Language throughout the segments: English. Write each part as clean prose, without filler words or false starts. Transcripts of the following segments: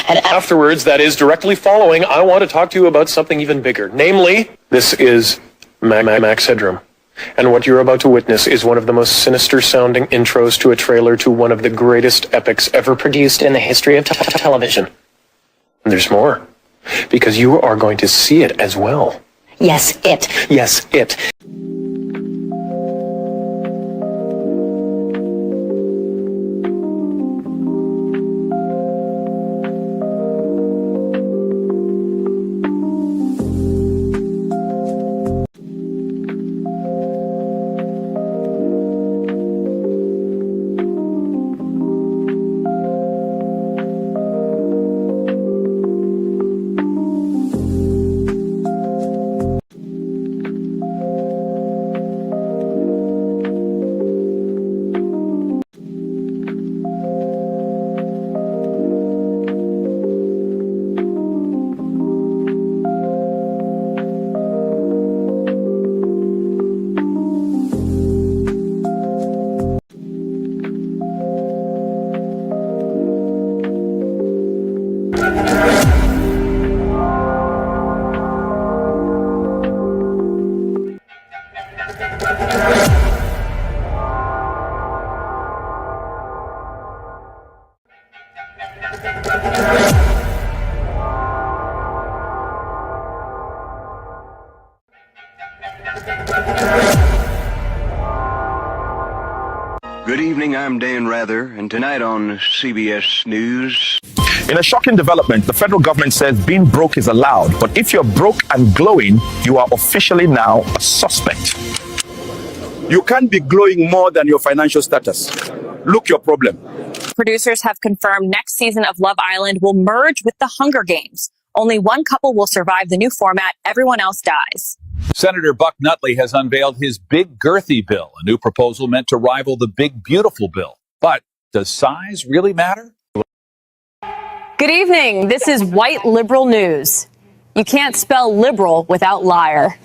And afterwards, that is directly following, I want to talk to you about something even bigger. Namely, this is Max Headroom. And what you're about to witness is one of the most sinister-sounding intros to a trailer to one of the greatest epics ever produced in the history of television. And there's more, because you are going to see it as well. Yes, it. Yes, it. Good evening, I'm Dan Rather, and tonight on CBS News. In a shocking development, the federal government says being broke is allowed, but if you're broke and glowing, you are officially now a suspect. You can't be glowing more than your financial status. Look your problem. Producers have confirmed next season of Love Island will merge with the Hunger Games. Only one couple will survive the new format. Everyone else dies. Senator Buck Nutley has unveiled his Big Girthy bill, a new proposal meant to rival the Big Beautiful bill. But does size really matter? Good evening. This is White Liberal News. You can't spell liberal without liar.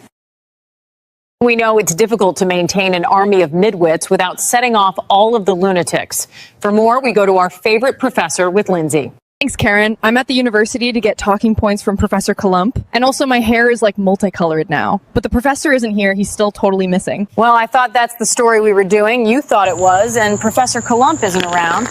We know it's difficult to maintain an army of midwits without setting off all of the lunatics. For more, we go to our favorite professor with Lindsay. Thanks, Karen. I'm at the university to get talking points from Professor 𝐶. And also my hair is like multicolored now. But the professor isn't here. He's still totally missing. Well, I thought that's the story we were doing. You thought it was, and Professor 𝐶 isn't around.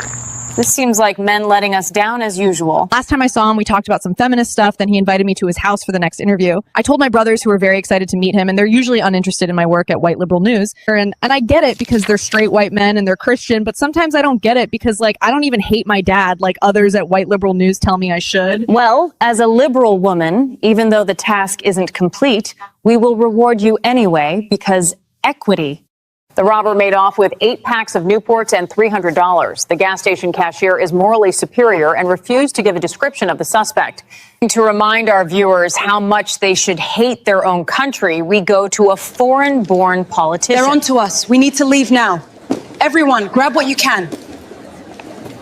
This seems like men letting us down as usual. Last time I saw him, we talked about some feminist stuff. Then he invited me to his house for the next interview. I told my brothers, who were very excited to meet him, and they're usually uninterested in my work at White Liberal News. And I get it because they're straight white men and they're Christian, but sometimes I don't get it because, like, I don't even hate my dad like others at White Liberal News tell me I should. Well, as a liberal woman, even though the task isn't complete, we will reward you anyway because equity. The robber made off with 8 packs of Newports and $300. The gas station cashier is morally superior and refused to give a description of the suspect. To remind our viewers how much they should hate their own country, we go to a foreign-born politician. They're on to us. We need to leave now. Everyone, grab what you can.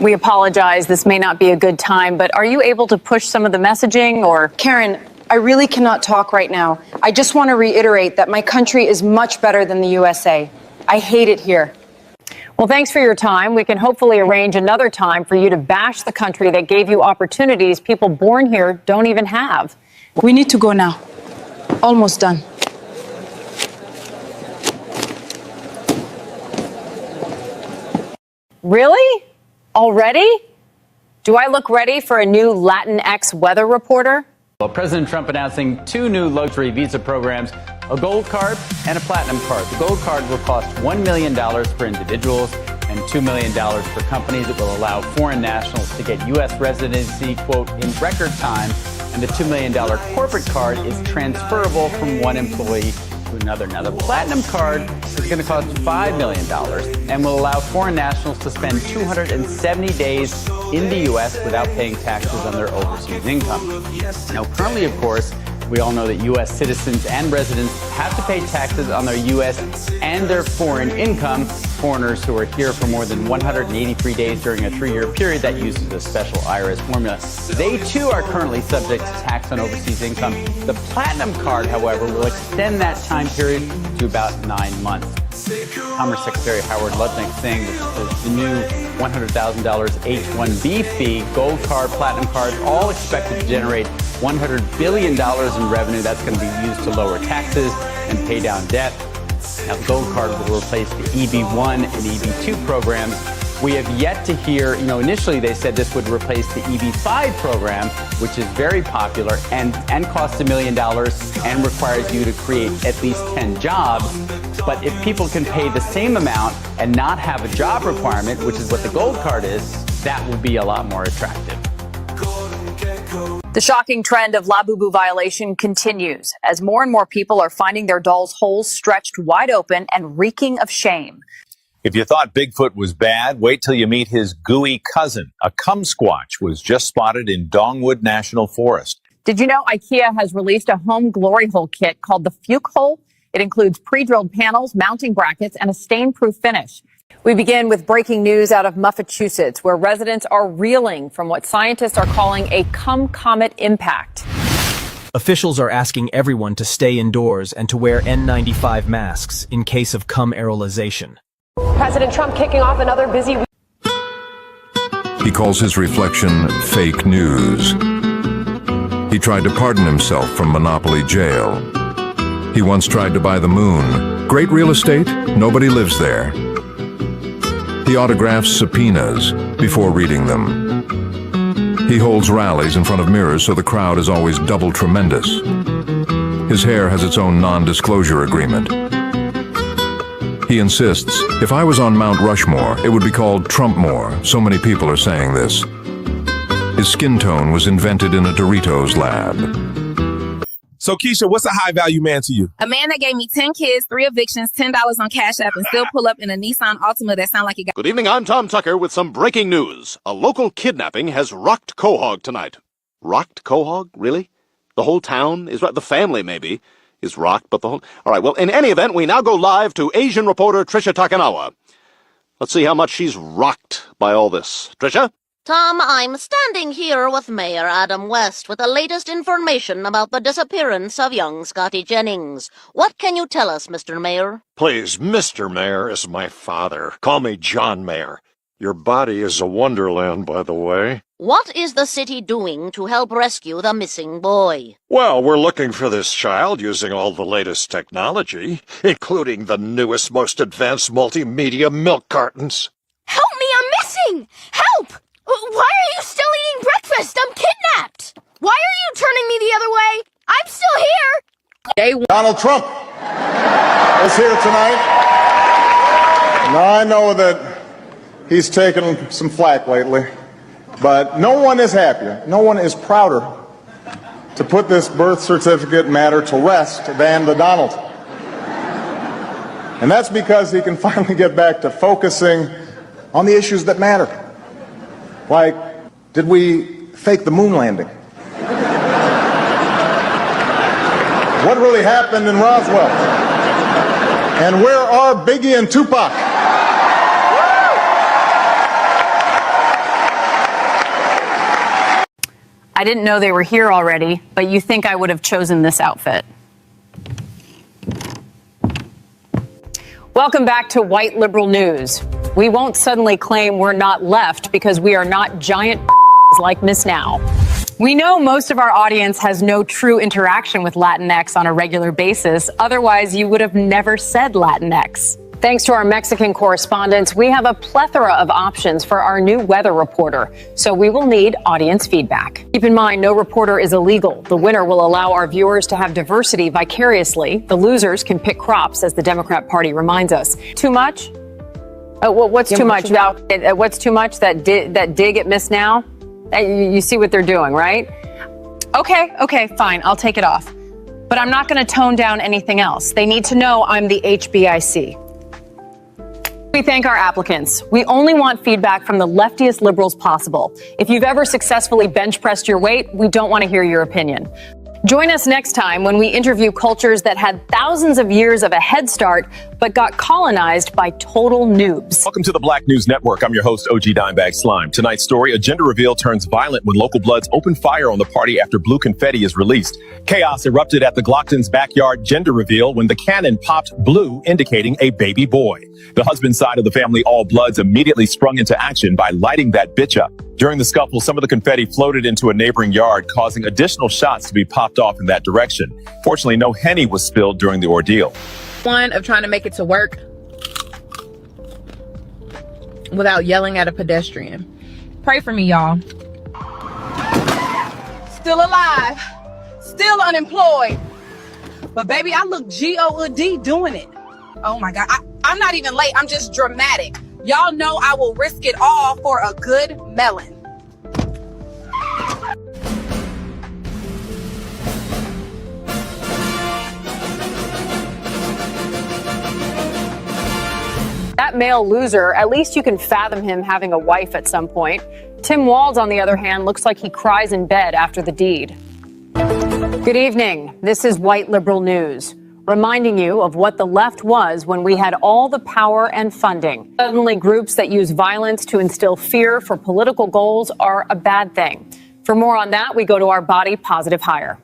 We apologize. This may not be a good time, but are you able to push some of the messaging or... Karen, I really cannot talk right now. I just want to reiterate that my country is much better than the USA. I hate it here. Well, thanks for your time. We can hopefully arrange another time for you to bash the country that gave you opportunities people born here don't even have. We need to go now. Almost done. Really? Already? Do I look ready for a new Latinx weather reporter? Well, President Trump announcing 2 new luxury visa programs, a gold card and a platinum card. The gold card will cost $1 million for individuals and $2 million for companies. It will allow foreign nationals to get U.S. residency, quote, in record time. And the $2 million corporate card is transferable from one employee to another. Now, the platinum card is going to cost $5 million and will allow foreign nationals to spend 270 days in the U.S. without paying taxes on their overseas income. Now, currently, of course, we all know that U.S. citizens and residents have to pay taxes on their U.S. and their foreign income. foreigners who are here for more than 183 days during a 3-year period that uses a special IRS formula. They too are currently subject to tax on overseas income. The Platinum Card, however, will extend that time period to about 9 months. Commerce Secretary Howard Lutnick saying that the new $100,000 H-1B fee, Gold Card, Platinum Card, all expected to generate $100 billion in revenue. That's going to be used to lower taxes and pay down debt. Now, the Gold Card will replace the EB-1 and EB-2 programs. We have yet to hear, initially they said this would replace the EB-5 program, which is very popular and costs $1 million and requires you to create at least 10 jobs. But if people can pay the same amount and not have a job requirement, which is what the Gold Card is, that will be a lot more attractive. The shocking trend of Labubu violation continues as more and more people are finding their dolls' holes stretched wide open and reeking of shame. If you thought Bigfoot was bad, wait till you meet his gooey cousin. A kumsquatch was just spotted in Dongwood National Forest. Did you know IKEA has released a home glory hole kit called the 𝐔𝐽𝐒 hole? It includes pre-drilled panels, mounting brackets, and a stain-proof finish. We begin with breaking news out of Massachusetts, where residents are reeling from what scientists are calling a comet impact. Officials are asking everyone to stay indoors and to wear N95 masks in case of aerolization. President Trump kicking off another busy week. He calls his reflection fake news. He tried to pardon himself from Monopoly jail. He once tried to buy the moon. Great real estate, nobody lives there. He autographs subpoenas before reading them. He holds rallies in front of mirrors so the crowd is always double tremendous. His hair has its own non-disclosure agreement. He insists, if I was on Mount Rushmore, it would be called Trumpmore. So many people are saying this. His skin tone was invented in a Doritos lab. So, Keisha, what's a high-value man to you? A man that gave me 10 kids, 3 evictions, $10 on Cash App, and still pull up in a Nissan Altima that sound like he got... Good evening, I'm Tom Tucker with some breaking news. A local kidnapping has rocked Quahog tonight. Rocked Quahog? Really? The whole town is rocked? The family, maybe, is rocked, but the whole... All right, well, in any event, we now go live to Asian reporter Tricia Takanawa. Let's see how much she's rocked by all this. Tricia? Tom, I'm standing here with Mayor Adam West with the latest information about the disappearance of young Scotty Jennings. What can you tell us, Mr. Mayor? Please, Mr. Mayor is my father. Call me John Mayor. Your body is a wonderland, by the way. What is the city doing to help rescue the missing boy? Well, we're looking for this child using all the latest technology, including the newest, most advanced multimedia milk cartons. Help me, I'm missing! Help! Why are you still eating breakfast? I'm kidnapped! Why are you turning me the other way? I'm still here! Donald Trump is here tonight. Now, I know that he's taken some flack lately, but no one is happier, no one is prouder to put this birth certificate matter to rest than the Donald. And that's because he can finally get back to focusing on the issues that matter. Like, did we fake the moon landing? What really happened in Roswell? And where are Biggie and Tupac? I didn't know they were here already, but you think I would have chosen this outfit. Welcome back to White Liberal News. We won't suddenly claim we're not left because we are not giant like Miss Now. We know most of our audience has no true interaction with Latinx on a regular basis. Otherwise, you would have never said Latinx. Thanks to our Mexican correspondents, we have a plethora of options for our new weather reporter. So we will need audience feedback. Keep in mind, no reporter is illegal. The winner will allow our viewers to have diversity vicariously. The losers can pick crops, as the Democrat Party reminds us. Too much? What's too much? What's too much? That dig at Miss Now? You see what they're doing, right? Okay, fine. I'll take it off. But I'm not going to tone down anything else. They need to know I'm the HBIC. We thank our applicants. We only want feedback from the leftiest liberals possible. If you've ever successfully bench pressed your weight, we don't want to hear your opinion. Join us next time when we interview cultures that had thousands of years of a head start but got colonized by total noobs. Welcome to the Black News Network. I'm your host, 𝐂𝐔𝐉𝐎𝐾𝐒. Tonight's story, a gender reveal turns violent when local Bloods open fire on the party after blue confetti is released. Chaos erupted at the Glockton's backyard gender reveal when the cannon popped blue, indicating a baby boy. The husband's side of the family, all Bloods, immediately sprung into action by lighting that bitch up. During the scuffle, some of the confetti floated into a neighboring yard, causing additional shots to be popped off in that direction. Fortunately, no Henny was spilled during the ordeal. One of trying to make it to work without yelling at a pedestrian. Pray for me, y'all. Still alive, still unemployed, but baby, I look G-O-D doing it. Oh my God, I'm not even late, I'm just dramatic. Y'all know I will risk it all for a good melon. That male loser, at least you can fathom him having a wife at some point. Tim Walz, on the other hand, looks like he cries in bed after the deed. Good evening. This is White Liberal News, reminding you of what the left was when we had all the power and funding. Suddenly, groups that use violence to instill fear for political goals are a bad thing. For more on that, we go to our body positive hire.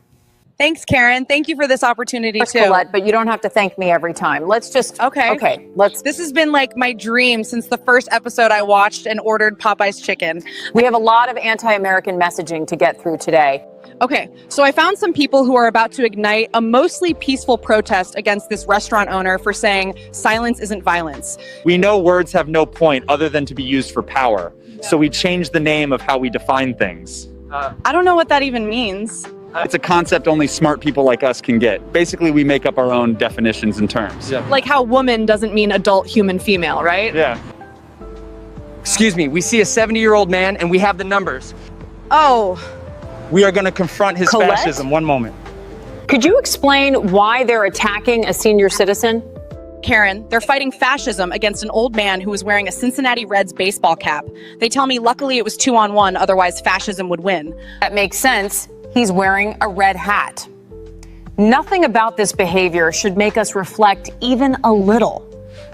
Thanks, Karen. Thank you for this opportunity, too. Colette, but you don't have to thank me every time. Let's just... Okay, let's... This has been like my dream since the first episode I watched and ordered Popeye's chicken. We have a lot of anti-American messaging to get through today. Okay, so I found some people who are about to ignite a mostly peaceful protest against this restaurant owner for saying silence isn't violence. We know words have no point other than to be used for power. So we changed the name of how we define things. I don't know what that even means. It's a concept only smart people like us can get. Basically, we make up our own definitions and terms. Like how woman doesn't mean adult human female, right? Yeah. Excuse me, we see a 70-year-old man and we have the numbers. Oh. We are going to confront his Colette? fascism. One moment. Could you explain why they're attacking a senior citizen? Karen, they're fighting fascism against an old man who was wearing a Cincinnati Reds baseball cap. They tell me luckily it was 2-on-1, otherwise fascism would win. That makes sense. He's wearing a red hat. Nothing about this behavior should make us reflect even a little.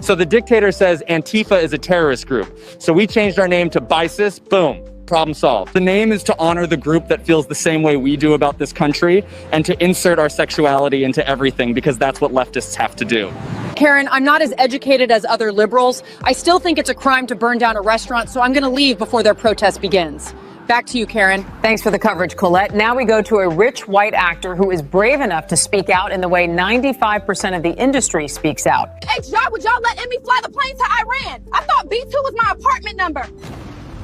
So the dictator says Antifa is a terrorist group. So we changed our name to BISIS. Boom. Problem solved. The name is to honor the group that feels the same way we do about this country and to insert our sexuality into everything because that's what leftists have to do. Karen, I'm not as educated as other liberals. I still think it's a crime to burn down a restaurant, so I'm going to leave before their protest begins. Back to you, Karen. Thanks for the coverage, Colette. Now we go to a rich white actor who is brave enough to speak out in the way 95% of the industry speaks out. Hey, John, would y'all let me fly the plane to Iran? I thought B2 was my apartment number.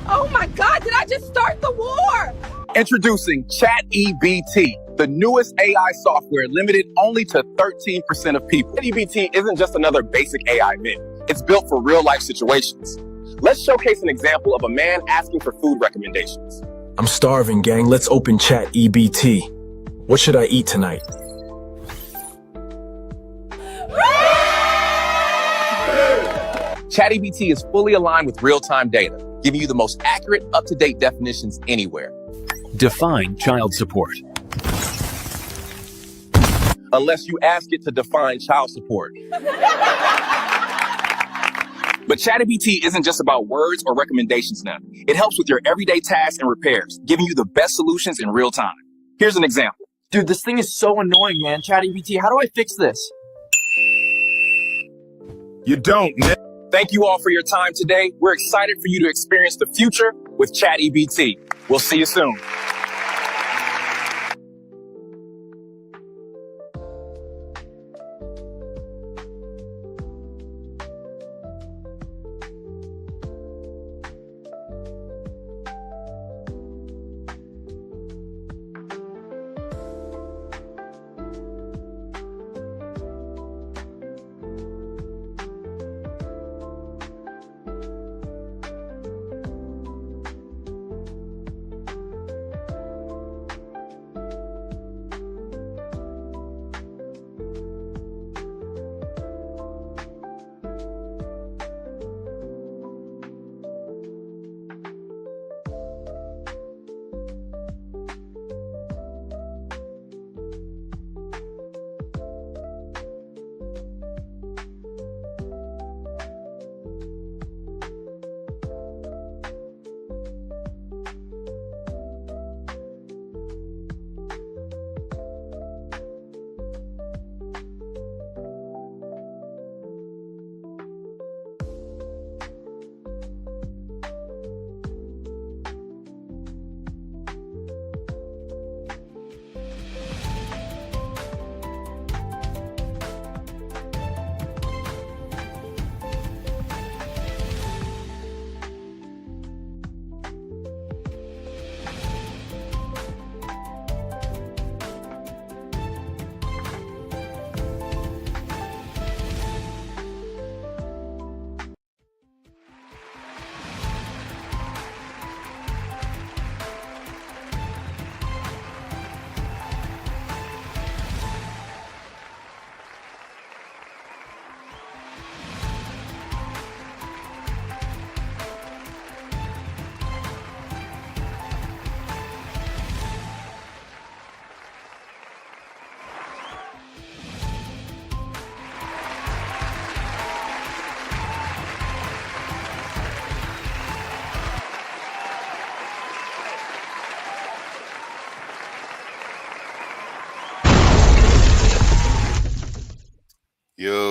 Oh my God, did I just start the war? Introducing ChatEBT, the newest AI software limited only to 13% of people. ChatEBT isn't just another basic AI myth. It's built for real-life situations. Let's showcase an example of a man asking for food recommendations. I'm starving, gang. Let's open ChatEBT. What should I eat tonight? ChatEBT is fully aligned with real-time data, giving you the most accurate, up-to-date definitions anywhere. Define child support. Unless you ask it to define child support. But ChatEBT isn't just about words or recommendations now. It helps with your everyday tasks and repairs, giving you the best solutions in real time. Here's an example. Dude, this thing is so annoying, man. ChatEBT, how do I fix this? You don't, man. Thank you all for your time today. We're excited for you to experience the future with ChatEBT. We'll see you soon.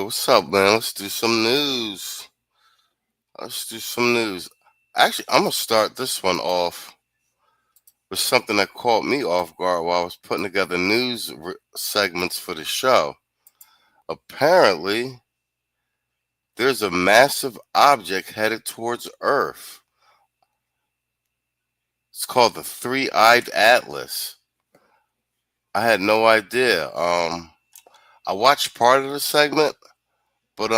what's up, man? Let's do some news. Actually, I'm going to start this one off with something that caught me off guard while I was putting together news segments for the show. Apparently, there's a massive object headed towards Earth. It's called the Three-Eyed Atlas. I had no idea. I watched part of the segment, but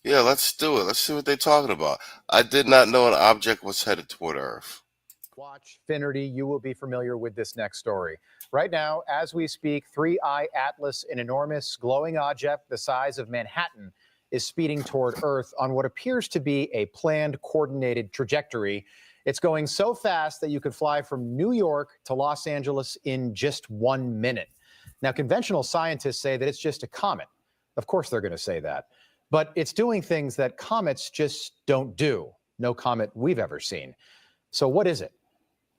yeah, let's do it. Let's see what they're talking about. I did not know an object was headed toward Earth. Watch Finnerty, you will be familiar with this next story. Right now, as we speak, Three-Eye Atlas, an enormous glowing object the size of Manhattan, is speeding toward Earth on what appears to be a planned, coordinated trajectory. It's going so fast that you could fly from New York to Los Angeles in just 1 minute. Now, conventional scientists say that it's just a comet. Of course they're going to say that. But it's doing things that comets just don't do. No comet we've ever seen. So what is it?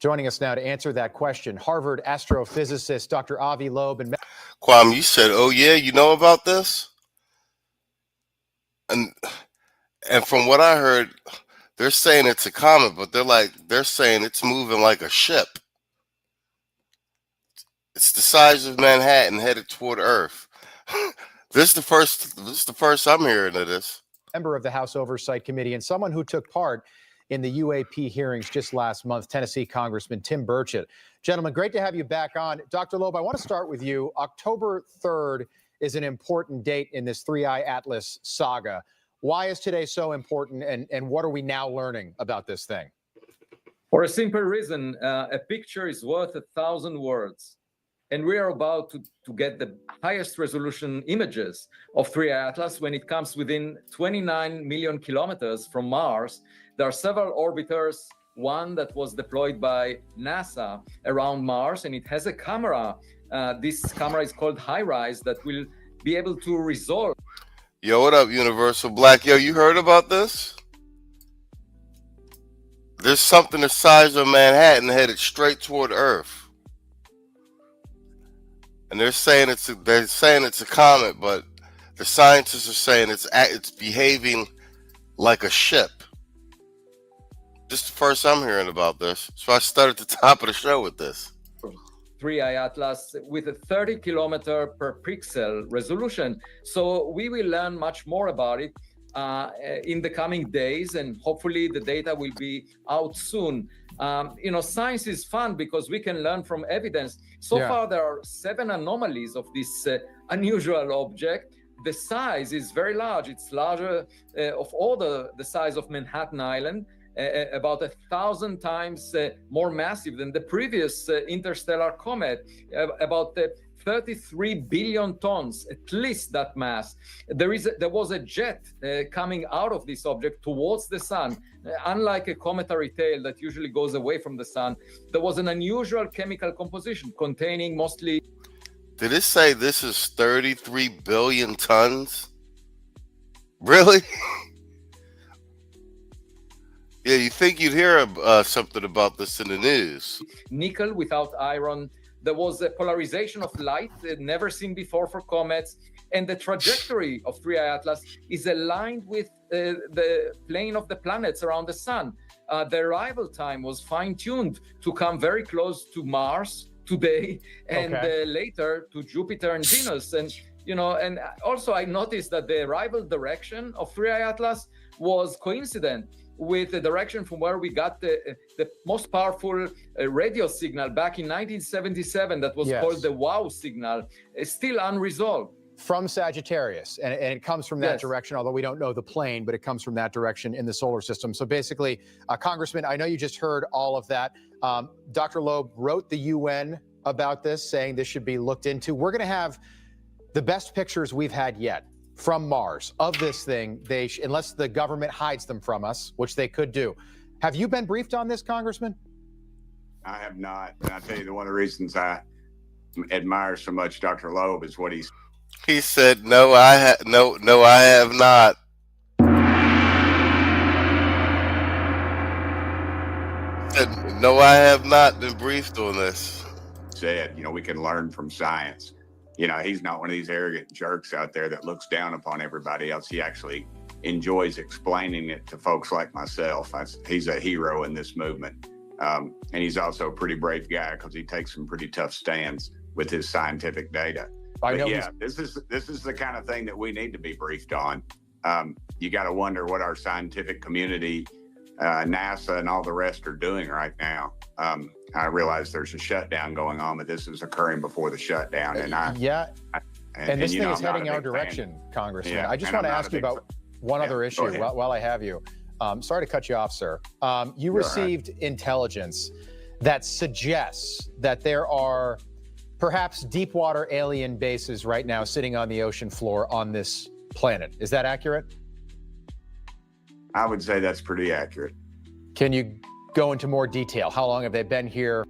Joining us now to answer that question, Harvard astrophysicist Dr. Avi Loeb. And Kwame, you said, oh yeah, you know about this? And from what I heard, they're saying it's a comet, but they're saying it's moving like a ship. It's the size of Manhattan headed toward Earth. This is the first I'm hearing of this. Member of the House Oversight Committee and someone who took part in the UAP hearings just last month, Tennessee Congressman Tim Burchett. Gentlemen, great to have you back on. Dr. Loeb, I want to start with you. October 3rd is an important date in this Three-Eye Atlas saga. Why is today so important, and what are we now learning about this thing? For a simple reason, a picture is worth 1,000 words. And we are about to get the highest resolution images of Three-Eye Atlas when it comes within 29 million kilometers from Mars. There are several orbiters, one that was deployed by NASA around Mars, and it has a camera. This camera is called HiRISE that will be able to resolve. Yo, what up, Universal Black? Yo, you heard about this? There's something the size of Manhattan headed straight toward Earth. And they're saying it's a comet, but the scientists are saying it's behaving like a ship. This is the first I'm hearing about this. So I started at the top of the show with this. Three-Eye Atlas with a 30 kilometer per pixel resolution. So we will learn much more about it in the coming days, and hopefully the data will be out soon. Science is fun because we can learn from evidence. So far, there are 7 anomalies of this unusual object. The size is very large. It's larger of all the size of Manhattan Island, about 1,000 times more massive than the previous interstellar comet, about 33 billion tons, at least that mass. There was a jet coming out of this object towards the sun. Unlike a cometary tail that usually goes away from the sun, there was an unusual chemical composition containing mostly... Did it say this is 33 billion tons? Really? Yeah, you think you'd hear something about this in the news. Nickel without iron. There was a polarization of light never seen before for comets. And the trajectory of Three-Eye Atlas is aligned with the plane of the planets around the sun. The arrival time was fine-tuned to come very close to Mars today, and later to Jupiter and Venus. And and also I noticed that the arrival direction of Three-Eye Atlas was coincident with the direction from where we got the most powerful radio signal back in 1977 that was called the WOW signal, still unresolved. From Sagittarius, and it comes from that direction, although we don't know the plane, but it comes from that direction in the solar system. So basically, Congressman, I know you just heard all of that. Dr. Loeb wrote the UN about this, saying this should be looked into. We're going to have the best pictures we've had yet from Mars of this thing, unless the government hides them from us, which they could do. Have you been briefed on this, Congressman? I have not. And I'll tell you, one of the reasons I admire so much Dr. Loeb is what he's... He said, no, I have not. No, I have not been briefed on this. Said, we can learn from science. He's not one of these arrogant jerks out there that looks down upon everybody else. He actually enjoys explaining it to folks like myself. He's a hero in this movement. And he's also a pretty brave guy because he takes some pretty tough stands with his scientific data. This is the kind of thing that we need to be briefed on. You got to wonder what our scientific community, NASA and all the rest are doing right now. I realize there's a shutdown going on, but this is occurring before the shutdown. And this thing is heading our direction, Congressman. I just want to ask you about one other issue while I have you. Sorry to cut you off, sir. You received intelligence that suggests that there are perhaps deep water alien bases right now sitting on the ocean floor on this planet. Is that accurate? I would say that's pretty accurate. Can you go into more detail? How long have they been here?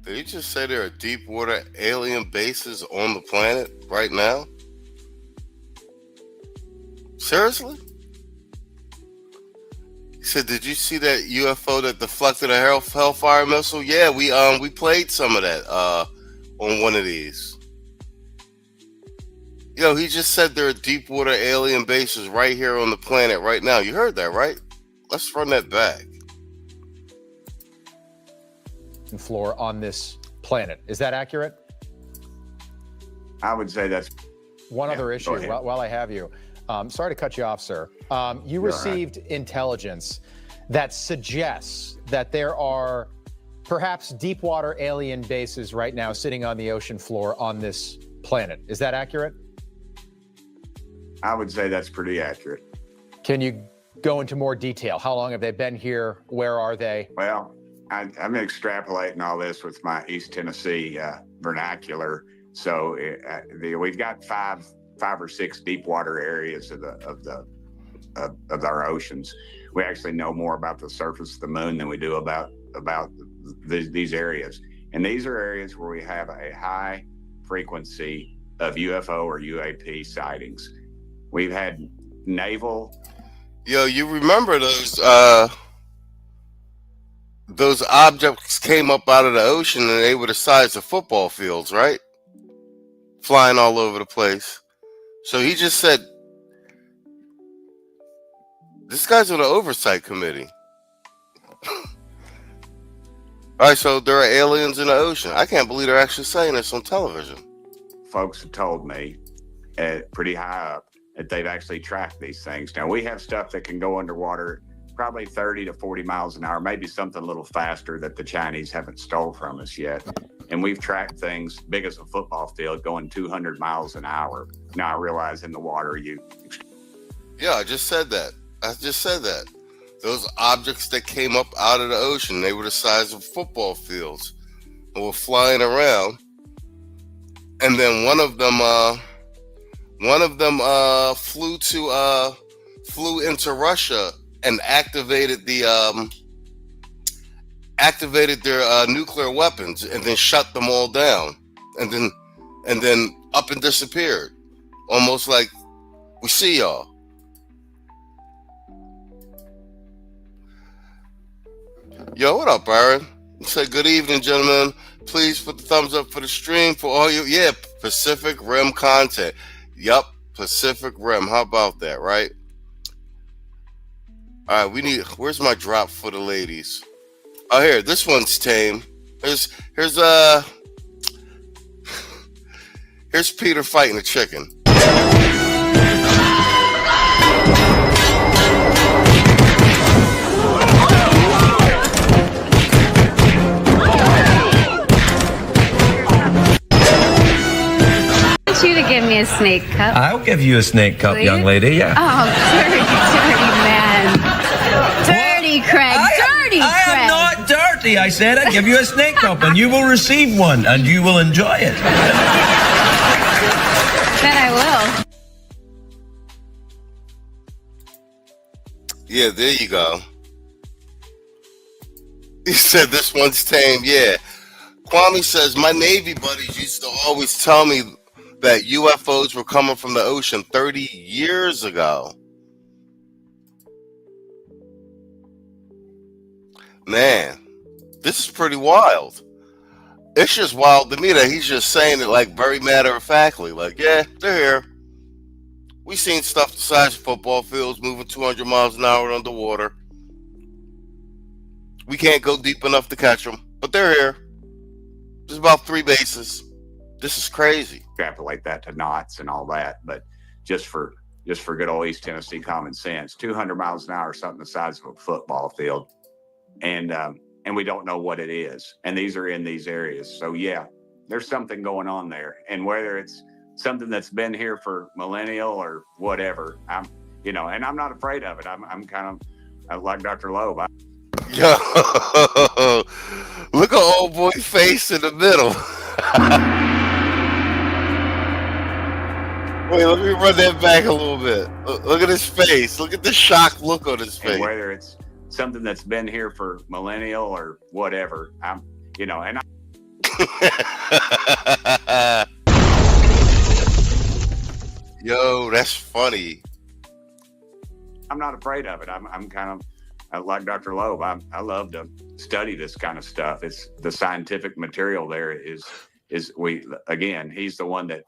Did he just say there are deep water alien bases on the planet right now? Seriously? He said, did you see that UFO that deflected a Hellfire missile? Yeah, we played some of that on one of these. He just said there are deep water alien bases right here on the planet right now. You heard that, right? Let's run that back. Floor on this planet. Is that accurate? I would say that's one other issue while I have you. Sorry to cut you off, sir. You received intelligence that suggests that there are perhaps deep water alien bases right now sitting on the ocean floor on this planet. Is that accurate? I would say that's pretty accurate. Can you go into more detail? How long have they been here? Where are they? Well, I'm extrapolating all this with my East Tennessee vernacular. So we've got five or six deep water areas of our oceans. We actually know more about the surface of the moon than we do about these areas. And these are areas where we have a high frequency of UFO or UAP sightings. We've had naval. You remember those objects came up out of the ocean and they were the size of football fields, right? Flying all over the place. So he just said, this guy's on the oversight committee. All right, so there are aliens in the ocean. I can't believe they're actually saying this on television. Folks have told me pretty high up that they've actually tracked these things. Now, we have stuff that can go underwater probably 30 to 40 miles an hour, maybe something a little faster that the Chinese haven't stole from us yet. And we've tracked things big as a football field going 200 miles an hour. Now, I realize in the water Yeah, I just said that. Those objects that came up out of the ocean, they were the size of football fields and were flying around. And then one of them flew into Russia and activated their nuclear weapons, and then shut them all down, and then up and disappeared, almost like we see y'all. Yo, what up, Aaron? Say good evening, gentlemen. Please put the thumbs up for the stream for all you. Yeah, Pacific Rim content. Yup, Pacific Rim. How about that, right? All right, where's my drop for the ladies? Oh, here, this one's tame. Here's Peter fighting a chicken. I want you to give me a snake cup. I'll give you a snake cup, young lady, yeah. Oh, dirty man. Dirty Craig, dirty I Craig. am not dirty. I said I'd give you a snake cup, and you will receive one, and you will enjoy it. Bet I will. Yeah, there you go. He said this one's tame. Yeah. Kwame says my Navy buddies used to always tell me that UFOs were coming from the ocean 30 years ago. Man, this is pretty wild. It's just wild to me that he's just saying it like very matter-of-factly. Like, yeah, they're here. We seen stuff the size of football fields moving 200 miles an hour underwater. We can't go deep enough to catch them, but they're here. There's about 3 bases. This is crazy. Extrapolate that to knots and all that, but just for good old East Tennessee common sense, 200 miles an hour, something the size of a football field, and we don't know what it is. And these are in these areas, so yeah, there's something going on there. And whether it's something that's been here for millennial or whatever, and I'm not afraid of it. I'm kind of like Dr. Loeb. Yo, look at old boy face in the middle. Wait, let me run that back a little bit. Look at his face. Look at the shocked look on his face. And whether it's something that's been here for millennial or whatever, Yo, that's funny. I'm not afraid of it. I'm kind of like Dr. Loeb. I love to study this kind of stuff. It's the scientific material there he's the one that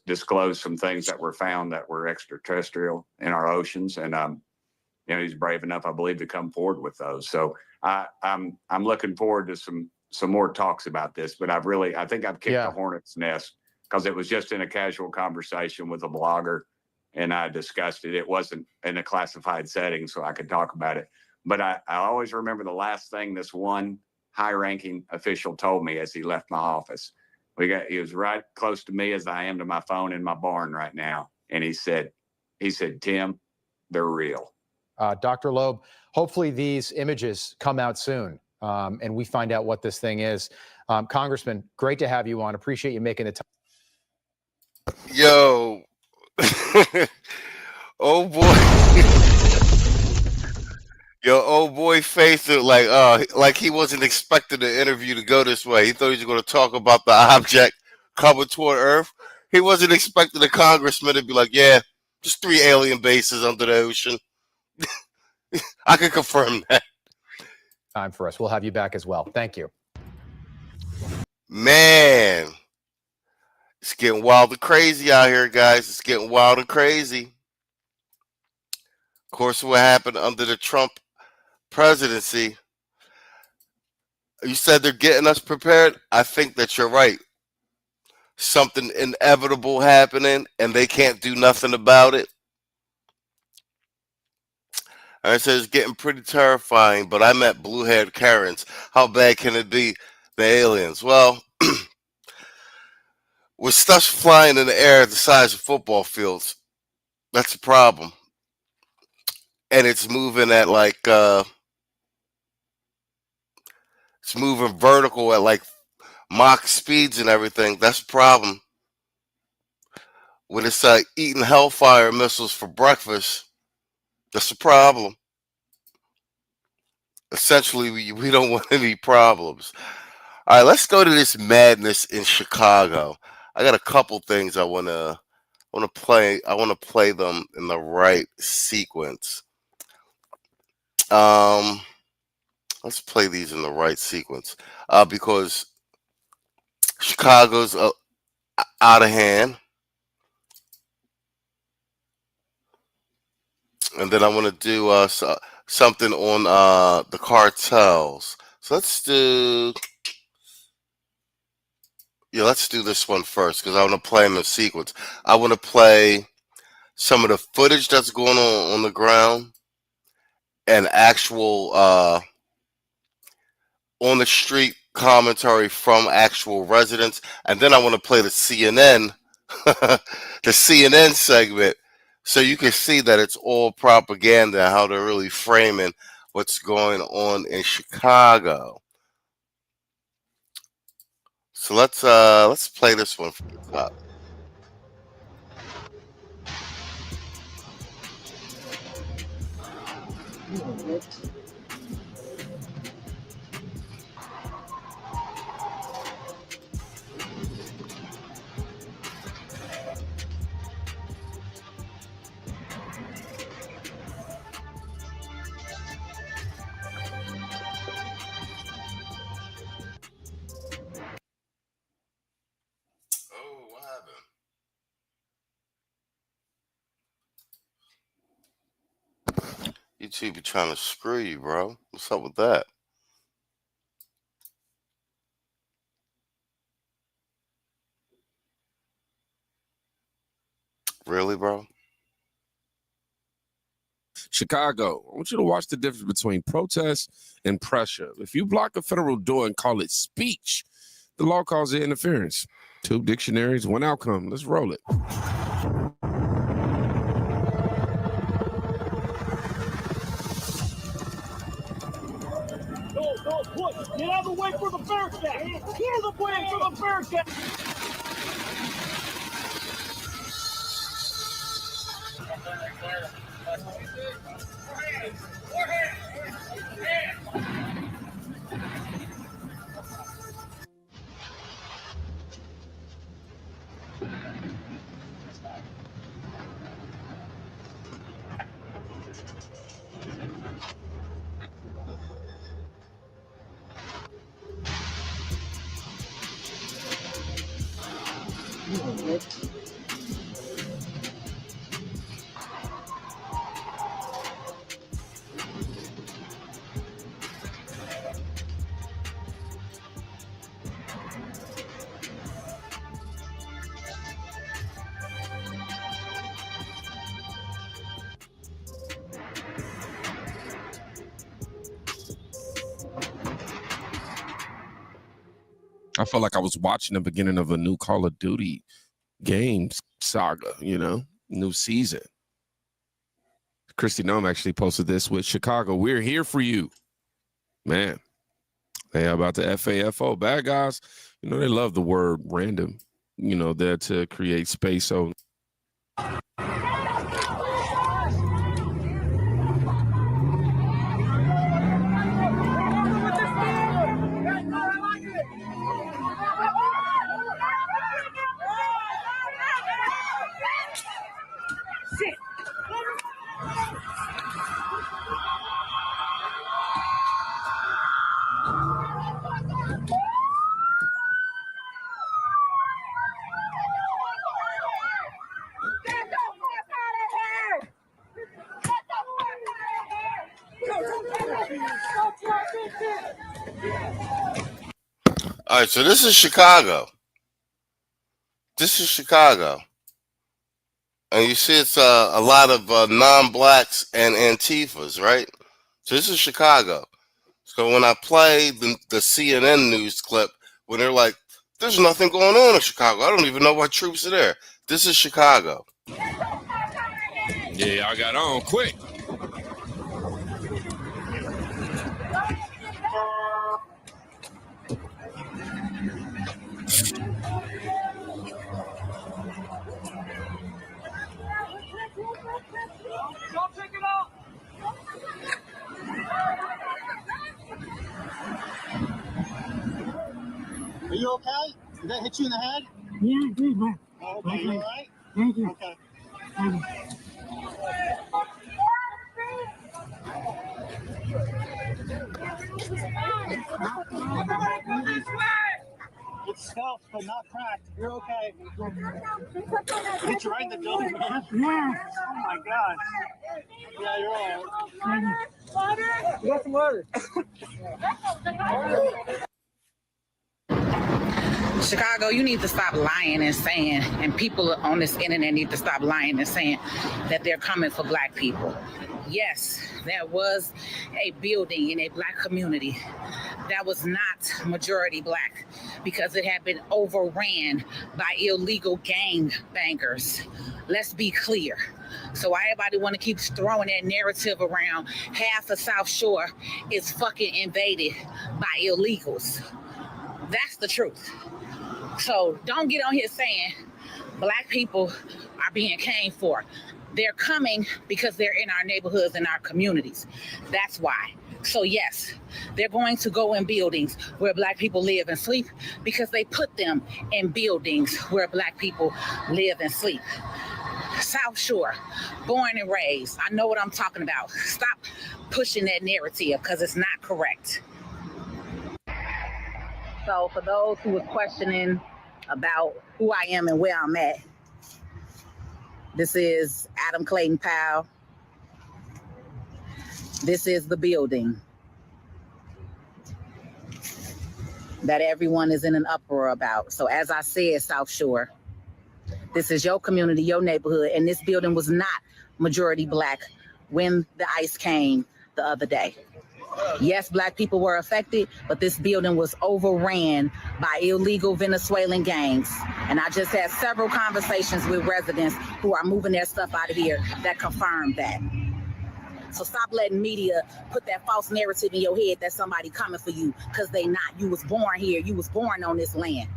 disclosed some things that were found that were extraterrestrial in our oceans. And, he's brave enough, I believe, to come forward with those. So I'm looking forward to some more talks about this, but I think I've kicked the hornet's nest because it was just in a casual conversation with a blogger and I discussed it. It wasn't in a classified setting, so I could talk about it. But I always remember the last thing this one high-ranking official told me as he left my office. He was right close to me as I am to my phone in my barn right now. And he said, Tim, they're real. Dr. Loeb, hopefully these images come out soon and we find out what this thing is. Congressman, great to have you on. Appreciate you making the time. Yo. Oh boy. Yo, old boy face it like he wasn't expecting the interview to go this way. He thought he was going to talk about the object coming toward Earth. He wasn't expecting the congressman to be like, yeah, just 3 alien bases under the ocean. I can confirm that. Time for us. We'll have you back as well. Thank you. Man, it's getting wild and crazy out here, guys. It's getting wild and crazy. Of course, what happened under the Trump presidency, you said they're getting us prepared. I think that you're right. Something inevitable happening and they can't do nothing about it. I said it's getting pretty terrifying, but I met blue-haired Karens. How bad can it be? The aliens. Well, with stuff flying in the air the size of football fields, that's a problem. And it's moving at it's moving vertical at like Mach speeds and everything. That's a problem. When it's eating Hellfire missiles for breakfast, that's a problem. Essentially, we don't want any problems. All right, let's go to this madness in Chicago. I got a couple things I want to play. I want to play them in the right sequence. Let's play these in the right sequence because Chicago's out of hand. And then I want to do something on the cartels. So let's do this one first because I want to play them in sequence. I want to play some of the footage that's going on the ground and actual on the street commentary from actual residents. And then I want to play the CNN, the CNN segment, so you can see that it's all propaganda, how they're really framing what's going on in Chicago. So let's play this one from the top. YouTube be trying to screw you, bro. What's up with that? Really, bro? Chicago, I want you to watch the difference between protest and pressure. If you block a federal door and call it speech, the law calls it interference. 2 dictionaries, 1 outcome. Let's roll it. Go, push. Get out of the way for the Bearcat. Clear the way for the Bearcat. I felt like I was watching the beginning of a new Call of Duty games saga, you know, new season. Christy Nome actually posted this with Chicago. We're here for you. Man, hey, how about the FAFO? Bad guys, you know, they love the word random, you know, there to create space. So All right, so this is Chicago. This is Chicago. And you see it's a lot of non-blacks and Antifas, right? So this is Chicago. So when I play the CNN news clip, when they're like, there's nothing going on in Chicago. I don't even know why troops are there. This is Chicago. yeah, I got on quick. Are you okay? Did that hit you in the head? Yeah, it did, man. Oh, okay, you all right? Thank you. Okay. It's scuffed, but not cracked. You're okay. Hit you right in the building, man. Yeah. Oh my God. Yeah, you're all right. Water? You got some water. Chicago, you need to stop lying and saying, and people on this internet need to stop lying and saying that they're coming for black people. Yes, there was a building in a black community that was not majority black because it had been overran by illegal gang bangers. Let's be clear. So why everybody want to keep throwing that narrative around half of South Shore is fucking invaded by illegals. That's the truth. So don't get on here saying black people are being came for. They're coming because they're in our neighborhoods and our communities. That's why. So yes, they're going to go in buildings where black people live and sleep because they put them in buildings where black people live and sleep. South Shore, born and raised. I know what I'm talking about. Stop pushing that narrative because it's not correct. So for those who was questioning about who I am and where I'm at, this is Adam Clayton Powell. This is the building that everyone is in an uproar about. So as I said, South Shore, this is your community, your neighborhood, and this building was not majority Black when the ICE came the other day. Yes, Black people were affected, but this building was overran by illegal Venezuelan gangs. And I just had several conversations with residents who are moving their stuff out of here that confirm that. So stop letting media put that false narrative in your head that somebody coming for you, because they not. You was born here. You was born on this land.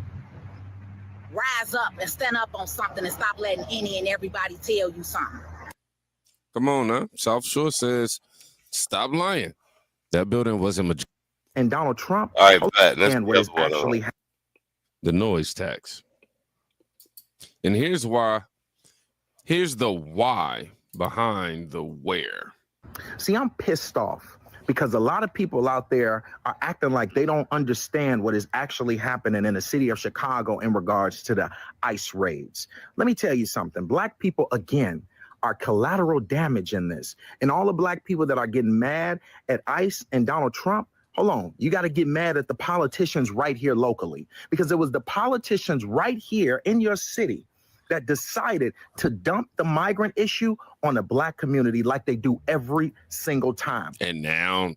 Rise up and stand up on something and stop letting any and everybody tell you something. Come on now. South Shore says, stop lying. That building wasn't and Donald Trump. All right, bet. Let's And what is actually the noise tax. And here's why. Here's the why behind the where. See, I'm pissed off because a lot of people out there are acting like they don't understand what is actually happening in the city of Chicago in regards to the ICE raids. Let me tell you something. Black people, again, are collateral damage in this. And all the Black people that are getting mad at ICE and Donald Trump, hold on, you got to get mad at the politicians right here locally, because it was the politicians right here in your city that decided to dump the migrant issue on the Black community like they do every single time. And now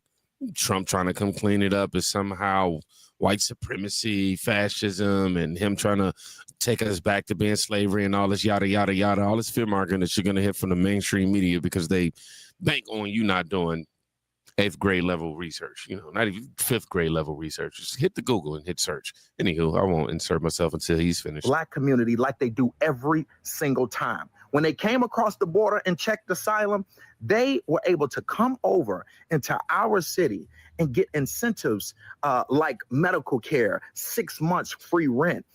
Trump trying to come clean it up is somehow white supremacy, fascism, and him trying to take us back to being slavery and all this yada, yada, yada, all this fear marketing that you're going to hit from the mainstream media because they bank on you not doing 8th grade level research, not even 5th grade level research. Just hit the Google and hit search. Anywho, I won't insert myself until he's finished. Black community like they do every single time. When they came across the border and checked asylum, they were able to come over into our city and get incentives like medical care, 6 months free rent,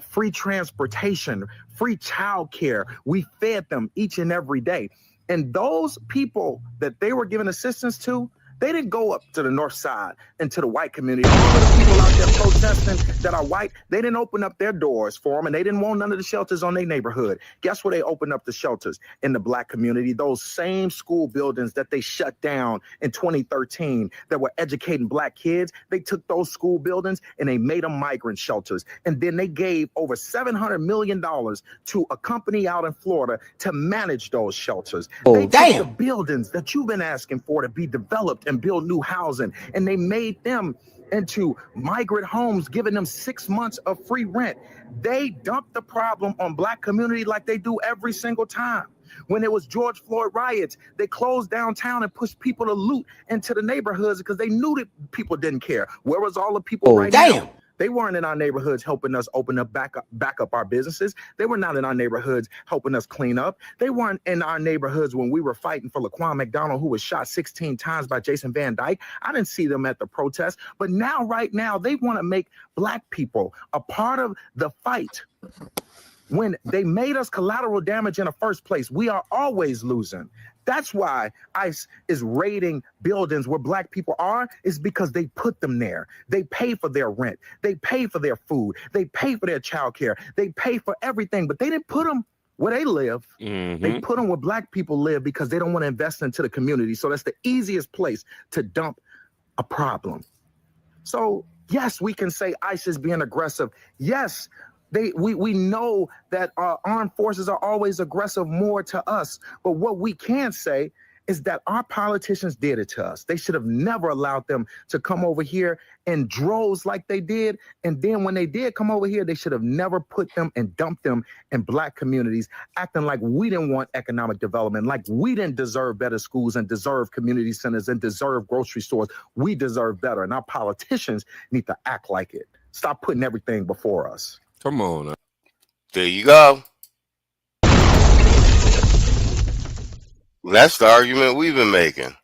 free transportation, free child care. We fed them each and every day. And those people that they were giving assistance to, they didn't go up to the north side and to the white community. All of the people out there protesting that are white, they didn't open up their doors for them, and they didn't want none of the shelters on their neighborhood. Guess where they opened up the shelters? In the Black community. Those same school buildings that they shut down in 2013 that were educating Black kids, they took those school buildings and they made them migrant shelters. And then they gave over $700 million to a company out in Florida to manage those shelters. They took the buildings that you've been asking for to be developed and build new housing, and they made them into migrant homes, giving them 6 months of free rent. They dumped the problem on Black community like they do every single time. When it was George Floyd riots, they closed downtown and pushed people to loot into the neighborhoods because they knew that people didn't care. Where was all the people right now? They weren't in our neighborhoods helping us open up, back up our businesses. They were not in our neighborhoods helping us clean up. They weren't in our neighborhoods when we were fighting for Laquan McDonald, who was shot 16 times by Jason Van Dyke. I didn't see them at the protest. But now, right now, they want to make Black people a part of the fight. When they made us collateral damage in the first place, we are always losing. That's why ICE is raiding buildings where Black people are, is because they put them there. They pay for their rent. They pay for their food. They pay for their child care. They pay for everything, but they didn't put them where they live. They put them where Black people live because they don't want to invest into the community. So that's the easiest place to dump a problem. So yes, we can say ICE is being aggressive. Yes, we know that our armed forces are always aggressive more to us. But what we can say is that our politicians did it to us. They should have never allowed them to come over here in droves like they did. And then when they did come over here, they should have never put them and dumped them in Black communities, acting like we didn't want economic development, like we didn't deserve better schools and deserve community centers and deserve grocery stores. We deserve better. And our politicians need to act like it. Stop putting everything before us. Come on. There you go. That's the argument we've been making.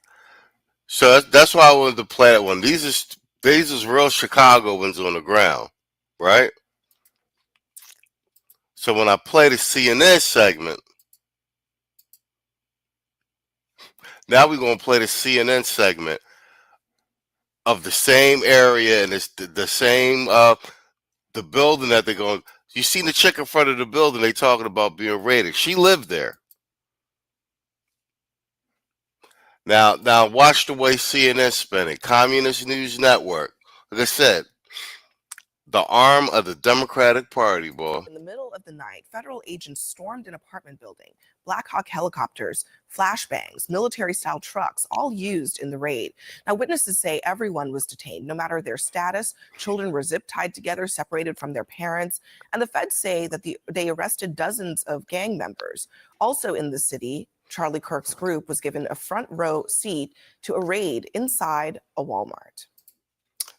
So that's why I wanted to play that one. These is real Chicagoans on the ground, right? So when I play the CNN segment, now we're going to play the CNN segment of the same area, and it's the same the building that they're going. You seen the chick in front of the building they talking about being raided. She lived there. Now watch the way CNN spin it. Communist News Network. Like I said, the arm of the Democratic Party, boy. In the middle of the night, federal agents stormed an apartment building. Black Hawk helicopters, flashbangs, military-style trucks, all used in the raid. Now, witnesses say everyone was detained, no matter their status. Children were zip-tied together, separated from their parents. And the feds say that they arrested dozens of gang members. Also in the city, Charlie Kirk's group was given a front row seat to a raid inside a Walmart.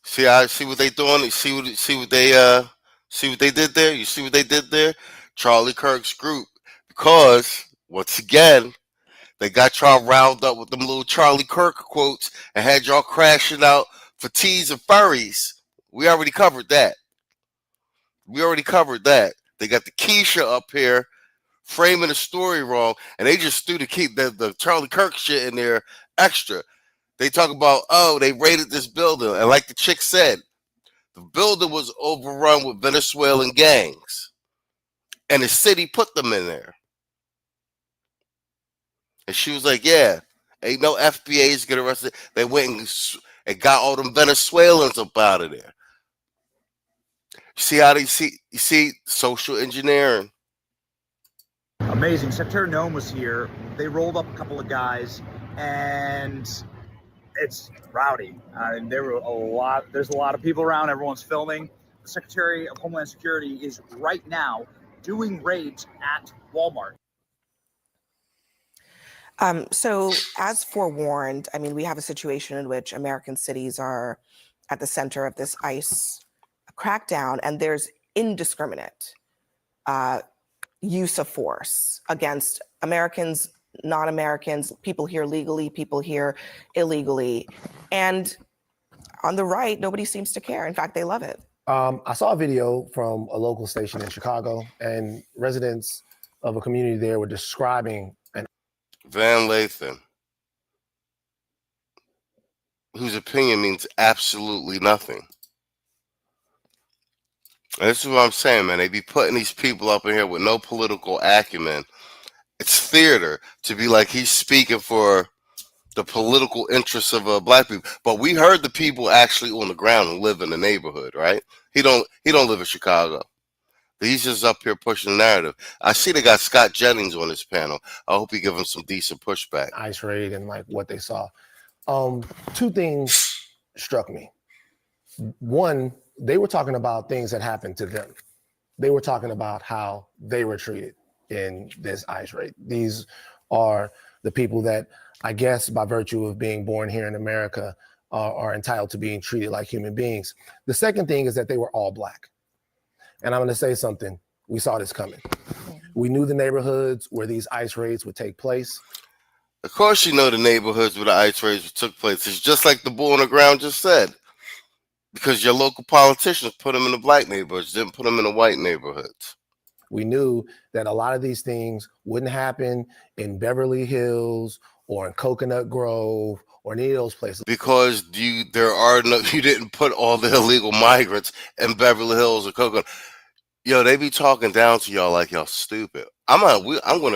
See what they doing? See what they did there? You see what they did there? Charlie Kirk's group. Because once again, they got y'all riled up with them little Charlie Kirk quotes and had y'all crashing out for teas and furries. We already covered that. They got the Keisha up here framing the story wrong, and they just threw the Charlie Kirk shit in there extra. They talk about, oh, they raided this building. And like the chick said, the building was overrun with Venezuelan gangs. And the city put them in there. And she was like, yeah, ain't no FBA's get arrested. They went and got all them Venezuelans up out of there. See how you see social engineering. Amazing. Secretary Noem was here. They rolled up a couple of guys, and it's rowdy. There's a lot of people around. Everyone's filming. The Secretary of Homeland Security is right now doing raids at Walmart. So as forewarned, I mean, we have a situation in which American cities are at the center of this ICE crackdown, and there's indiscriminate use of force against Americans, non-Americans, people here legally, people here illegally. And on the right, nobody seems to care. In fact, they love it. I saw a video from a local station in Chicago, and residents of a community there were describing an Van Lathan, whose opinion means absolutely nothing. And this is what I'm saying, man. They be putting these people up in here with no political acumen. It's theater to be like he's speaking for the political interests of black people. But we heard the people actually on the ground who live in the neighborhood, right? He don't live in Chicago. He's just up here pushing the narrative. I see they got Scott Jennings on this panel. I hope he give him some decent pushback. ICE raid and like what they saw. Two things struck me. One, they were talking about things that happened to them. They were talking about how they were treated in this ICE raid. These are the people that, I guess, by virtue of being born here in America, are entitled to being treated like human beings. The second thing is that they were all black. And I'm going to say something. We saw this coming. We knew the neighborhoods where these ICE raids would take place. Of course you know the neighborhoods where the ICE raids took place. It's just like the bull on the ground just said. Because your local politicians put them in the black neighborhoods, didn't put them in the white neighborhoods. We knew that a lot of these things wouldn't happen in Beverly Hills or in Coconut Grove or any of those places. Because you didn't put all the illegal migrants in Beverly Hills or Coconut. Yo, they be talking down to y'all like y'all stupid. I'm gonna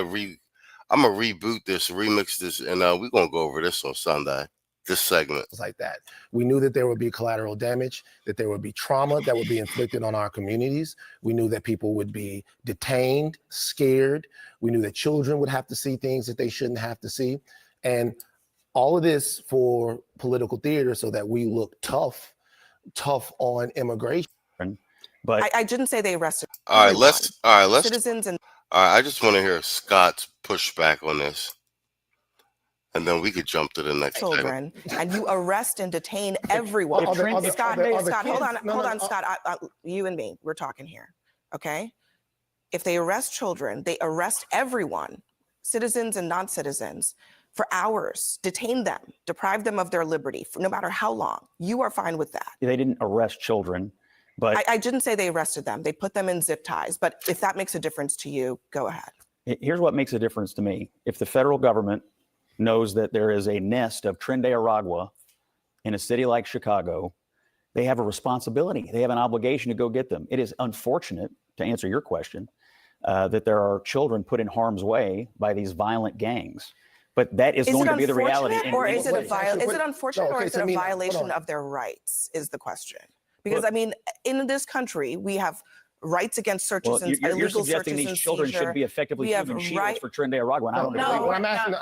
reboot this, remix this, and we're gonna go over this on Sunday. This segment like that. We knew that there would be collateral damage, that there would be trauma that would be inflicted on our communities. We knew that people would be detained, scared. We knew that children would have to see things that they shouldn't have to see. And all of this for political theater so that we look tough on immigration. But I didn't say they arrested. All right, let's citizens and all right, I just want to hear Scott's pushback on this. And then we could jump to the next children, and you arrest and detain everyone. Scott, hold on, Scott. You and me, we're talking here, okay? If they arrest children, they arrest everyone, citizens and non-citizens, for hours, detain them, deprive them of their liberty, for no matter how long. You are fine with that. They didn't arrest children, but I didn't say they arrested them. They put them in zip ties. But if that makes a difference to you, go ahead. Here's what makes a difference to me. If the federal government knows that there is a nest of Tren de Aragua in a city like Chicago, they have a responsibility. They have an obligation to go get them. It is unfortunate, to answer your question, that there are children put in harm's way by these violent gangs. But that is going to be the reality. Or is it is it unfortunate, or is it a violation of their rights? Is the question. Because I mean, in this country, we have rights against searches and you're illegal suggesting searches these children seizure. should be effectively human shields for Trinidad Aragua. I don't know. What I'm asking,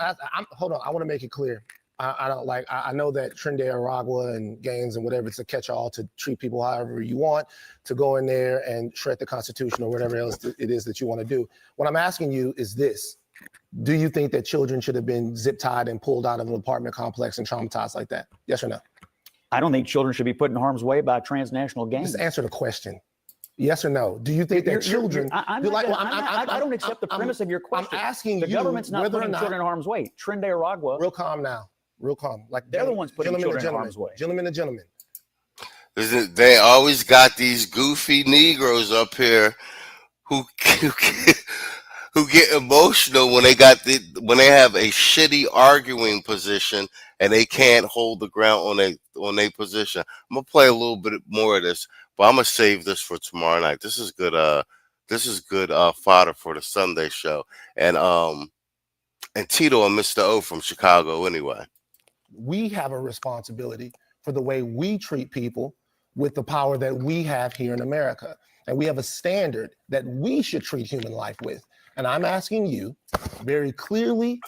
hold on, I want to make it clear. I don't like. I know that Trinidad Aragua and gangs and whatever, it's a catch-all to treat people however you want, to go in there and shred the Constitution or whatever else it is that you want to do. What I'm asking you is this: do you think that children should have been zip-tied and pulled out of an apartment complex and traumatized like that? Yes or no? I don't think children should be put in harm's way by transnational gangs. Just answer the question. Yes or no? Do you think that children? I don't accept the premise of your question. I'm asking the you government's not putting children in harm's way. Trinidad Aragua. Real calm now. Real calm. Like they're the ones putting children in harm's way. Gentlemen and gentlemen. They always got these goofy Negroes up here who get emotional when they have a shitty arguing position and they can't hold the ground on a position. I'm gonna play a little bit more of this, but I'm gonna save this for tomorrow night. This is good. This is good fodder for the Sunday show. And Tito and Mr. O from Chicago anyway. We have a responsibility for the way we treat people with the power that we have here in America. And we have a standard that we should treat human life with. And I'm asking you very clearly.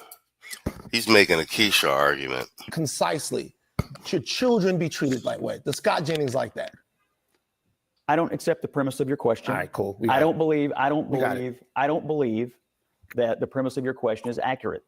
He's making a Keisha argument. Concisely. Should children be treated that way? Does Scott Jennings like that? I don't accept the premise of your question. All right, cool. I don't believe that the premise of your question is accurate.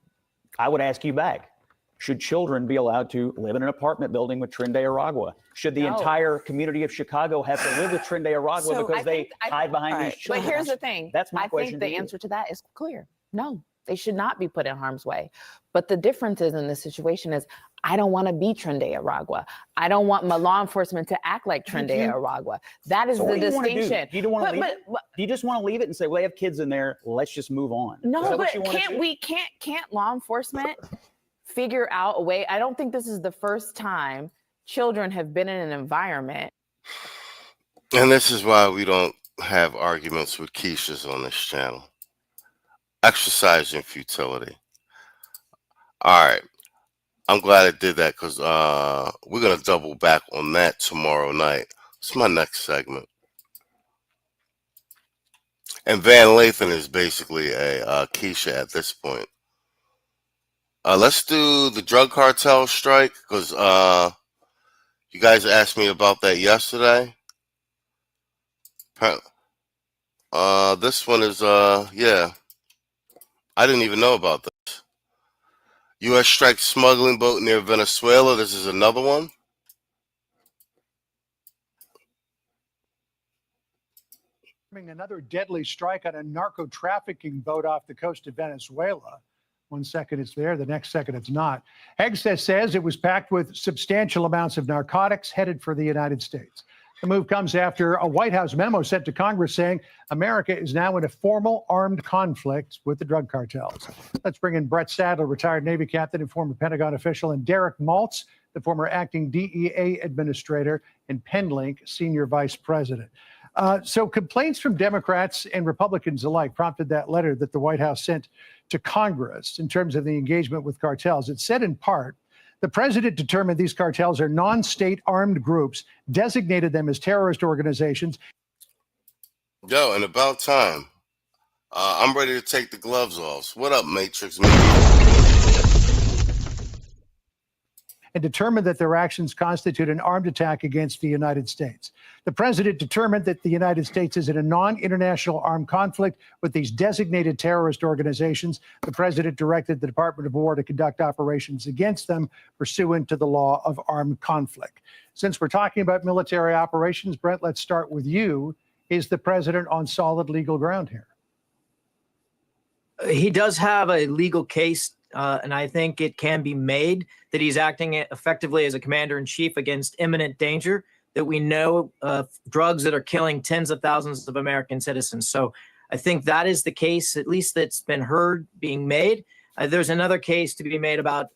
I would ask you back. Should children be allowed to live in an apartment building with Trinidad Aragua? Should the entire community of Chicago have to live with Trinidad Aragua because they hide behind these children? But here's the thing. That's my question. I think the answer to that is clear. No, they should not be put in harm's way. But the difference is in this situation is I don't want to be Trinidad Aragua. I don't want my law enforcement to act like Trinidad Aragua. That is the distinction. Do you want to leave it? Do you just want to leave it and say, well, they have kids in there, let's just move on? No, but can't law enforcement figure out a way? I don't think this is the first time children have been in an environment. And this is why we don't have arguments with Keishas on this channel. Exercising futility. All right. I'm glad I did that because we're going to double back on that tomorrow night. It's my next segment. And Van Lathan is basically a Keisha at this point. Let's do the drug cartel strike because you guys asked me about that yesterday. This one is, yeah. I didn't even know about this. U.S. strikes smuggling boat near Venezuela. This is another one. Another deadly strike on a narco-trafficking boat off the coast of Venezuela. 1 second it's there, the next second it's not. Hegseth says it was packed with substantial amounts of narcotics headed for the United States. The move comes after a White House memo sent to Congress saying America is now in a formal armed conflict with the drug cartels. Let's bring in Brett Sadler, retired Navy captain and former Pentagon official, and Derek Maltz, the former acting DEA administrator and Penlink senior vice president. So complaints from Democrats and Republicans alike prompted that letter that the White House sent to Congress in terms of the engagement with cartels. It said in part, the president determined these cartels are non-state armed groups, designated them as terrorist organizations. Yo, and about time. I'm ready to take the gloves off. What up, Matrix? And determined that their actions constitute an armed attack against the United States. The president determined that the United States is in a non-international armed conflict with these designated terrorist organizations. The president directed the Department of War to conduct operations against them pursuant to the law of armed conflict. Since we're talking about military operations, Brent, let's start with you. Is the president on solid legal ground here? He does have a legal case, and I think it can be made that he's acting effectively as a commander-in-chief against imminent danger, that we know of drugs that are killing tens of thousands of American citizens. So I think that is the case, at least that's been heard being made. There's another case to be made about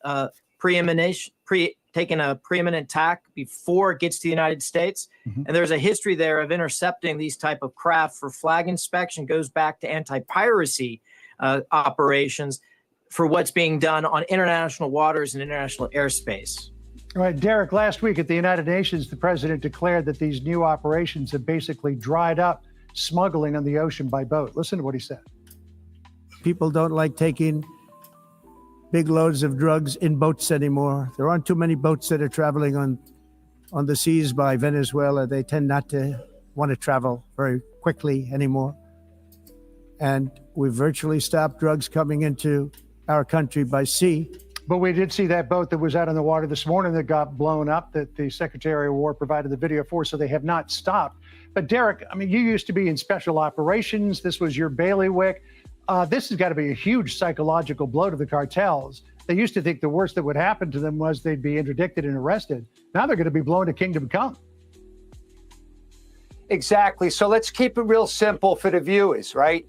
taking a preeminent tack before it gets to the United States. Mm-hmm. And there's a history there of intercepting these type of craft for flag inspection, goes back to anti-piracy operations. for what's being done on international waters and international airspace. All right, Derek, last week at the United Nations, the president declared that these new operations have basically dried up smuggling on the ocean by boat. Listen to what he said. People don't like taking big loads of drugs in boats anymore. There aren't too many boats that are traveling on the seas by Venezuela. They tend not to want to travel very quickly anymore. And we virtually stopped drugs coming into our country by sea. But we did see that boat that was out on the water this morning that got blown up that the Secretary of War provided the video for, so they have not stopped. But Derek, I mean, you used to be in special operations. This was your bailiwick. This has got to be a huge psychological blow to the cartels. They used to think the worst that would happen to them was they'd be interdicted and arrested. Now they're going to be blown to kingdom come. Exactly. So let's keep it real simple for the viewers, right?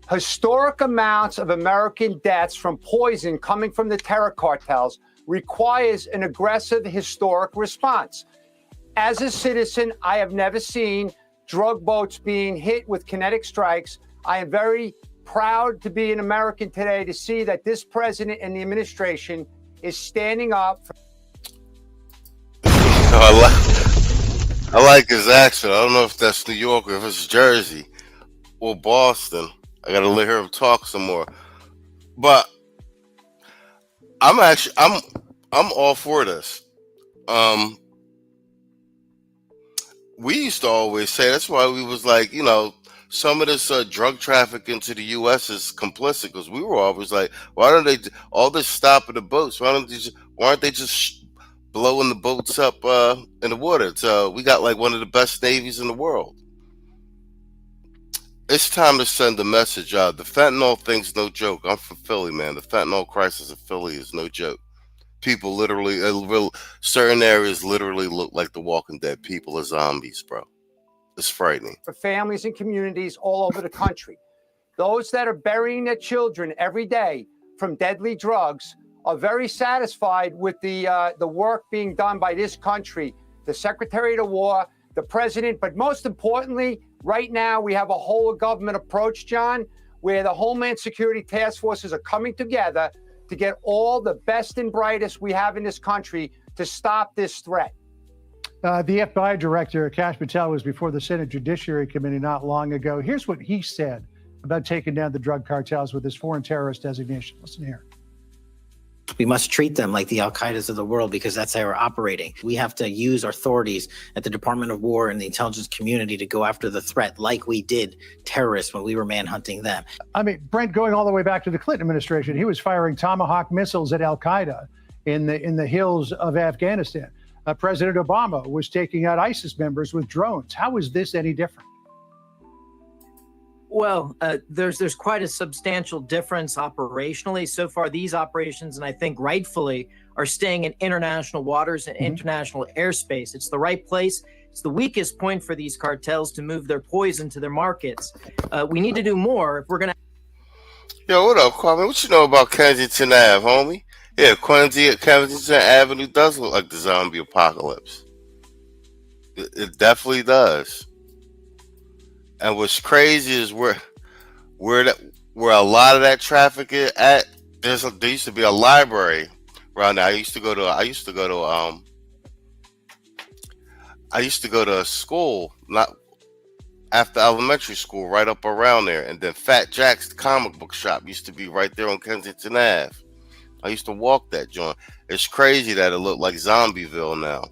Historic amounts of American deaths from poison coming from the terror cartels requires an aggressive historic response. As a citizen, I have never seen drug boats being hit with kinetic strikes. I am very proud to be an American today to see that this president and the administration is standing up. I like his accent. I don't know if that's New York or if it's Jersey or Boston. I gotta let him talk some more. But I'm all for this. We used to always say, that's why we was like, you know, some of this drug traffic into the U.S. is complicit, because we were always like, why don't they all this stopping the boats? Why aren't they just blowing the boats up in the water? So we got like one of the best navies in the world. It's time to send a message out. The fentanyl thing's no joke. I'm from Philly, man. The fentanyl crisis in Philly is no joke. People literally, certain areas literally look like The Walking Dead. People are zombies, bro. It's frightening. For families and communities all over the country. Those that are burying their children every day from deadly drugs are very satisfied with the work being done by this country, the Secretary of War, the President, but most importantly, right now we have a whole of government approach, John, where the Homeland Security task forces are coming together to get all the best and brightest we have in this country to stop this threat. The FBI director, Kash Patel, was before the Senate Judiciary Committee not long ago. Here's what he said about taking down the drug cartels with his foreign terrorist designation. Listen here. We must treat them like the Al-Qaedas of the world because that's how we're operating. We have to use our authorities at the Department of War and the intelligence community to go after the threat like we did terrorists when we were manhunting them. I mean, Brent, going all the way back to the Clinton administration, he was firing Tomahawk missiles at Al-Qaeda in the hills of Afghanistan. President Obama was taking out ISIS members with drones. How is this any different? Well, there's quite a substantial difference operationally. So far, these operations, and I think rightfully, are staying in international waters and international airspace. It's the right place. It's the weakest point for these cartels to move their poison to their markets. We need to do more if we're going to. Yo, what up, Kwame? What you know about Kensington Ave, homie? Yeah, Kensington Avenue does look like the zombie apocalypse. It definitely does. And what's crazy is where a lot of that traffic is at. There used to be a library around there. I used to go to a school, not after elementary school, right up around there. And then Fat Jack's comic book shop used to be right there on Kensington Ave. I used to walk that joint. It's crazy that it looked like Zombieville now.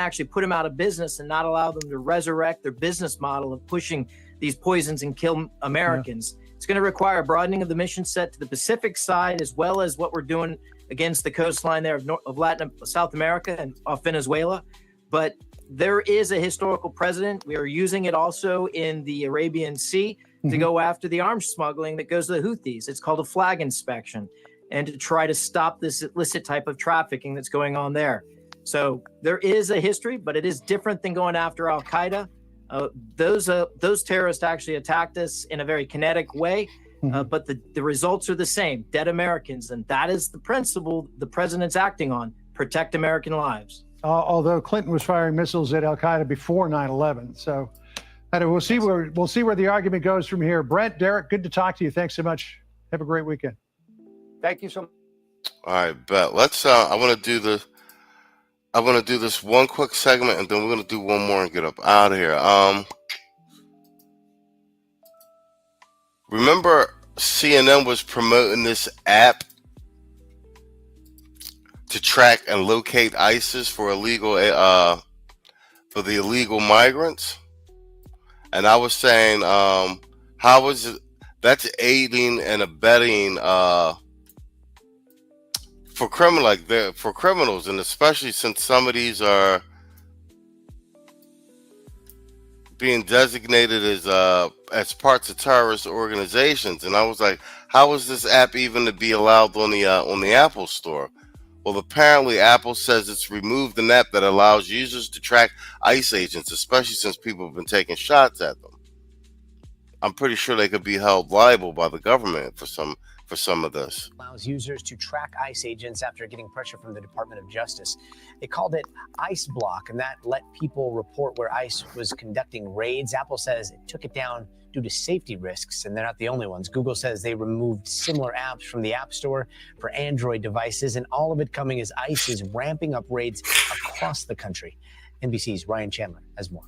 Actually put them out of business and not allow them to resurrect their business model of pushing these poisons and kill Americans. Yeah. It's going to require a broadening of the mission set to the Pacific side, as well as what we're doing against the coastline there of South America and off Venezuela. But there is a historical precedent. We are using it also in the Arabian Sea to go after the arms smuggling that goes to the Houthis. It's called a flag inspection, and to try to stop this illicit type of trafficking that's going on there. So there is a history, but it is different than going after Al-Qaeda. Those terrorists actually attacked us in a very kinetic way, but the results are the same: dead Americans, and that is the principle the president's acting on: protect American lives. Although Clinton was firing missiles at Al-Qaeda before 9/11, so we'll see where the argument goes from here. Brent, Derek, good to talk to you. Thanks so much Have a great weekend. Thank you so much. All right, bet. Let's. I want to do this one quick segment, and then we're gonna do one more and get up out of here. Remember, CNN was promoting this app to track and locate ISIS for the illegal migrants, and I was saying, how is it? That's aiding and abetting for criminals, and especially since some of these are being designated as parts of terrorist organizations. And I was like, how is this app even to be allowed on the Apple Store? Well, apparently Apple says it's removed an app that allows users to track ICE agents, especially since people have been taking shots at them. I'm pretty sure they could be held liable by the government for some of this. Allows users to track ICE agents after getting pressure from the Department of Justice. They called it ICE Block, and that let people report where ICE was conducting raids. Apple says it took it down due to safety risks, and they're not the only ones. Google says they removed similar apps from the App Store for Android devices, and all of it coming as ICE is ramping up raids across the country. NBC's Ryan Chandler has more.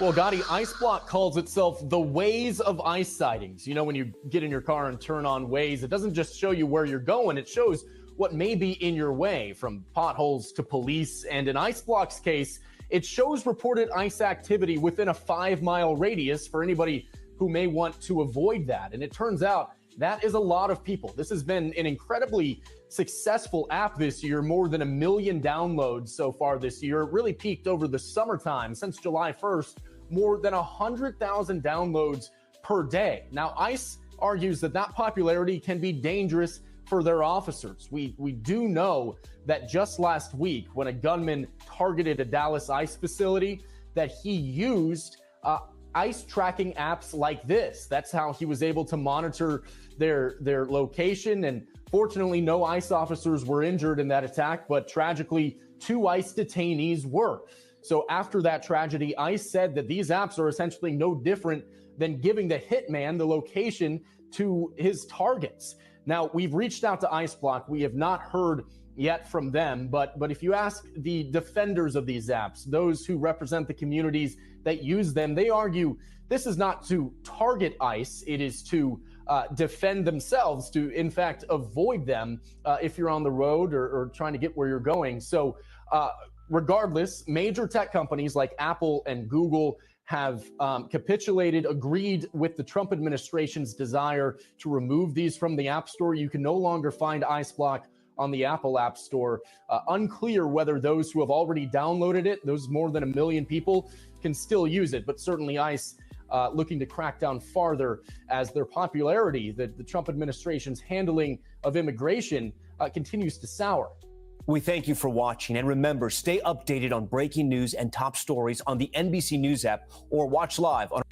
Well, Gotti, ICE Block calls itself the Waze of ICE sightings. You know, when you get in your car and turn on Waze, it doesn't just show you where you're going, it shows what may be in your way, from potholes to police. And in ICE Block's case, it shows reported ICE activity within a 5-mile radius for anybody who may want to avoid that. And it turns out that is a lot of people. This has been an incredibly successful app this year, more than 1 million downloads so far this year. It really peaked over the summertime. Since July 1st, more than 100,000 downloads per day. Now, ICE argues that popularity can be dangerous for their officers. We do know that just last week, when a gunman targeted a Dallas ICE facility, that he used ICE tracking apps like this. That's how he was able to monitor their location. And fortunately, no ICE officers were injured in that attack, but tragically, 2 ICE detainees were. So after that tragedy, ICE said that these apps are essentially no different than giving the hitman the location to his targets. Now, we've reached out to ICE Block. We have not heard yet from them, but if you ask the defenders of these apps, those who represent the communities that use them, they argue this is not to target ICE, it is to defend themselves, to in fact avoid them if you're on the road or trying to get where you're going. So regardless, major tech companies like Apple and Google have capitulated, agreed with the Trump administration's desire to remove these from the App Store. You can no longer find ICE Block on the Apple App Store. Unclear whether those who have already downloaded it, those more than 1 million people, can still use it, but certainly ICE looking to crack down farther as their popularity, the Trump administration's handling of immigration continues to sour. We thank you for watching, and remember, stay updated on breaking news and top stories on the NBC News app or watch live on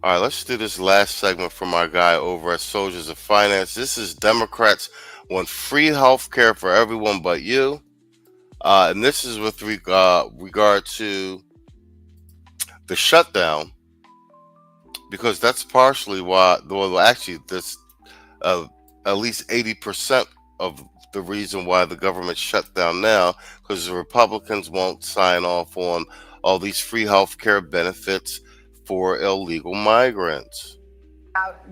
All right, let's do this last segment from our guy over at Soldiers of Finance. This is Democrats want free health care for everyone but you. And this is with regard to the shutdown, because that's partially why, well, actually, this at least 80% of the reason why the government shut down now, because the Republicans won't sign off on all these free health care benefits for illegal migrants.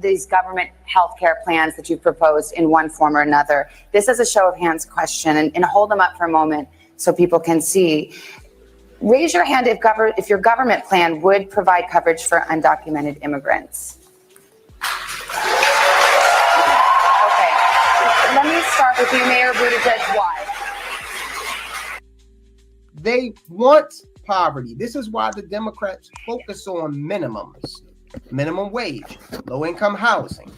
These government health care plans that you've proposed in one form or another. This is a show of hands question, and hold them up for a moment so people can see. Raise your hand if your government plan would provide coverage for undocumented immigrants. Okay, let me start with you, Mayor Buttigieg. Why? They want poverty. This is why the Democrats focus on minimums, minimum wage, low-income housing.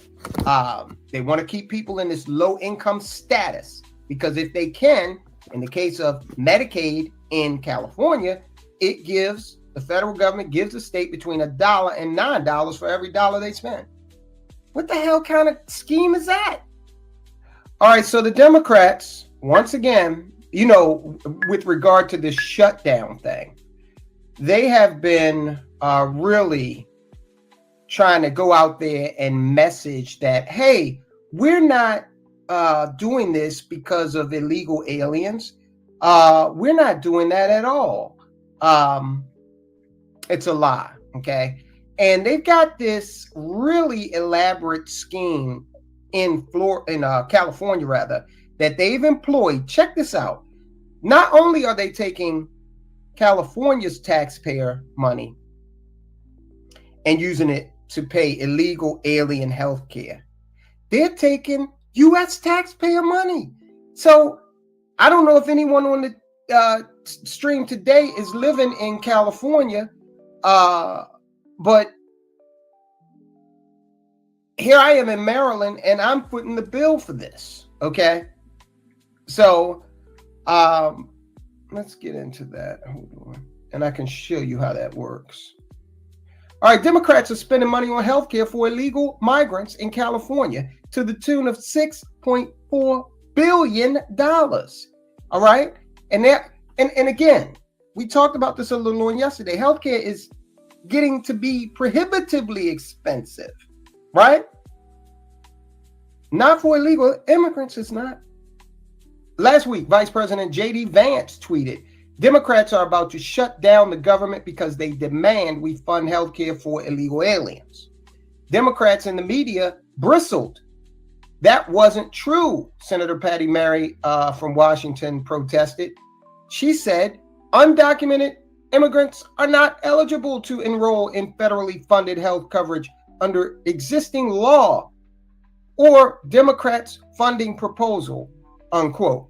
They want to keep people in this low-income status because if they can, in the case of Medicaid in California, it gives, the federal government gives the state between $1 and $9 for every dollar they spend. What the hell kind of scheme is that? All right, so the Democrats, once again, you know, with regard to this shutdown thing, they have been really trying to go out there and message that, hey, we're not doing this because of illegal aliens. We're not doing that at all. It's a lie, okay? And they've got this really elaborate scheme in California, rather, that they've employed. Check this out. Not only are they taking California's taxpayer money and using it to pay illegal alien health care, they're taking U.S. taxpayer money. So I don't know if anyone on the stream today is living in California, but here I am in Maryland, and I'm footing the bill for this, okay? So let's get into that. Hold on. And I can show you how that works. All right, Democrats are spending money on health care for illegal migrants in California to the tune of $6.4 billion. All right? And again, we talked about this a little on yesterday. Healthcare is getting to be prohibitively expensive, right? Not for illegal immigrants, it's not. Last week, Vice President J.D. Vance tweeted, Democrats are about to shut down the government because they demand we fund healthcare for illegal aliens. Democrats in the media bristled. That wasn't true, Senator Patty Murray from Washington protested. She said, undocumented immigrants are not eligible to enroll in federally funded health coverage under existing law or Democrats' funding proposal, unquote.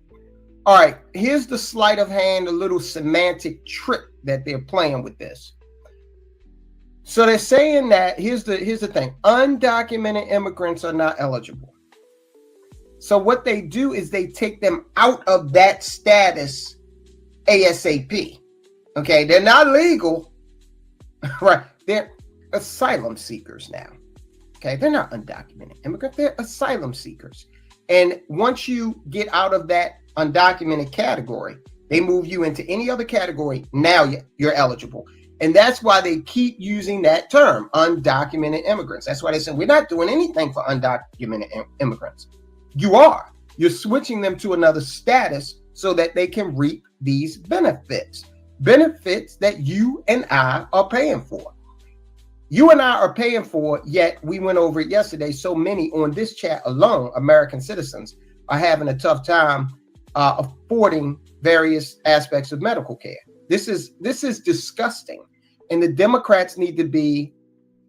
All right, here's the sleight of hand, a little semantic trick that they're playing with this. So they're saying that, here's the thing, undocumented immigrants are not eligible. So what they do is they take them out of that status ASAP. Okay, they're not legal, right? They're asylum seekers now. Okay, they're not undocumented immigrants, they're asylum seekers. And once you get out of that undocumented category, they move you into any other category. Now you're eligible. And that's why they keep using that term, undocumented immigrants. That's why they say we're not doing anything for undocumented immigrants. You are. You're switching them to another status so that they can reap these benefits. Benefits that you and I are paying for. You and I are paying for, yet we went over it yesterday. So many on this chat alone, American citizens, are having a tough time affording various aspects of medical care. This is disgusting. And the Democrats need to be,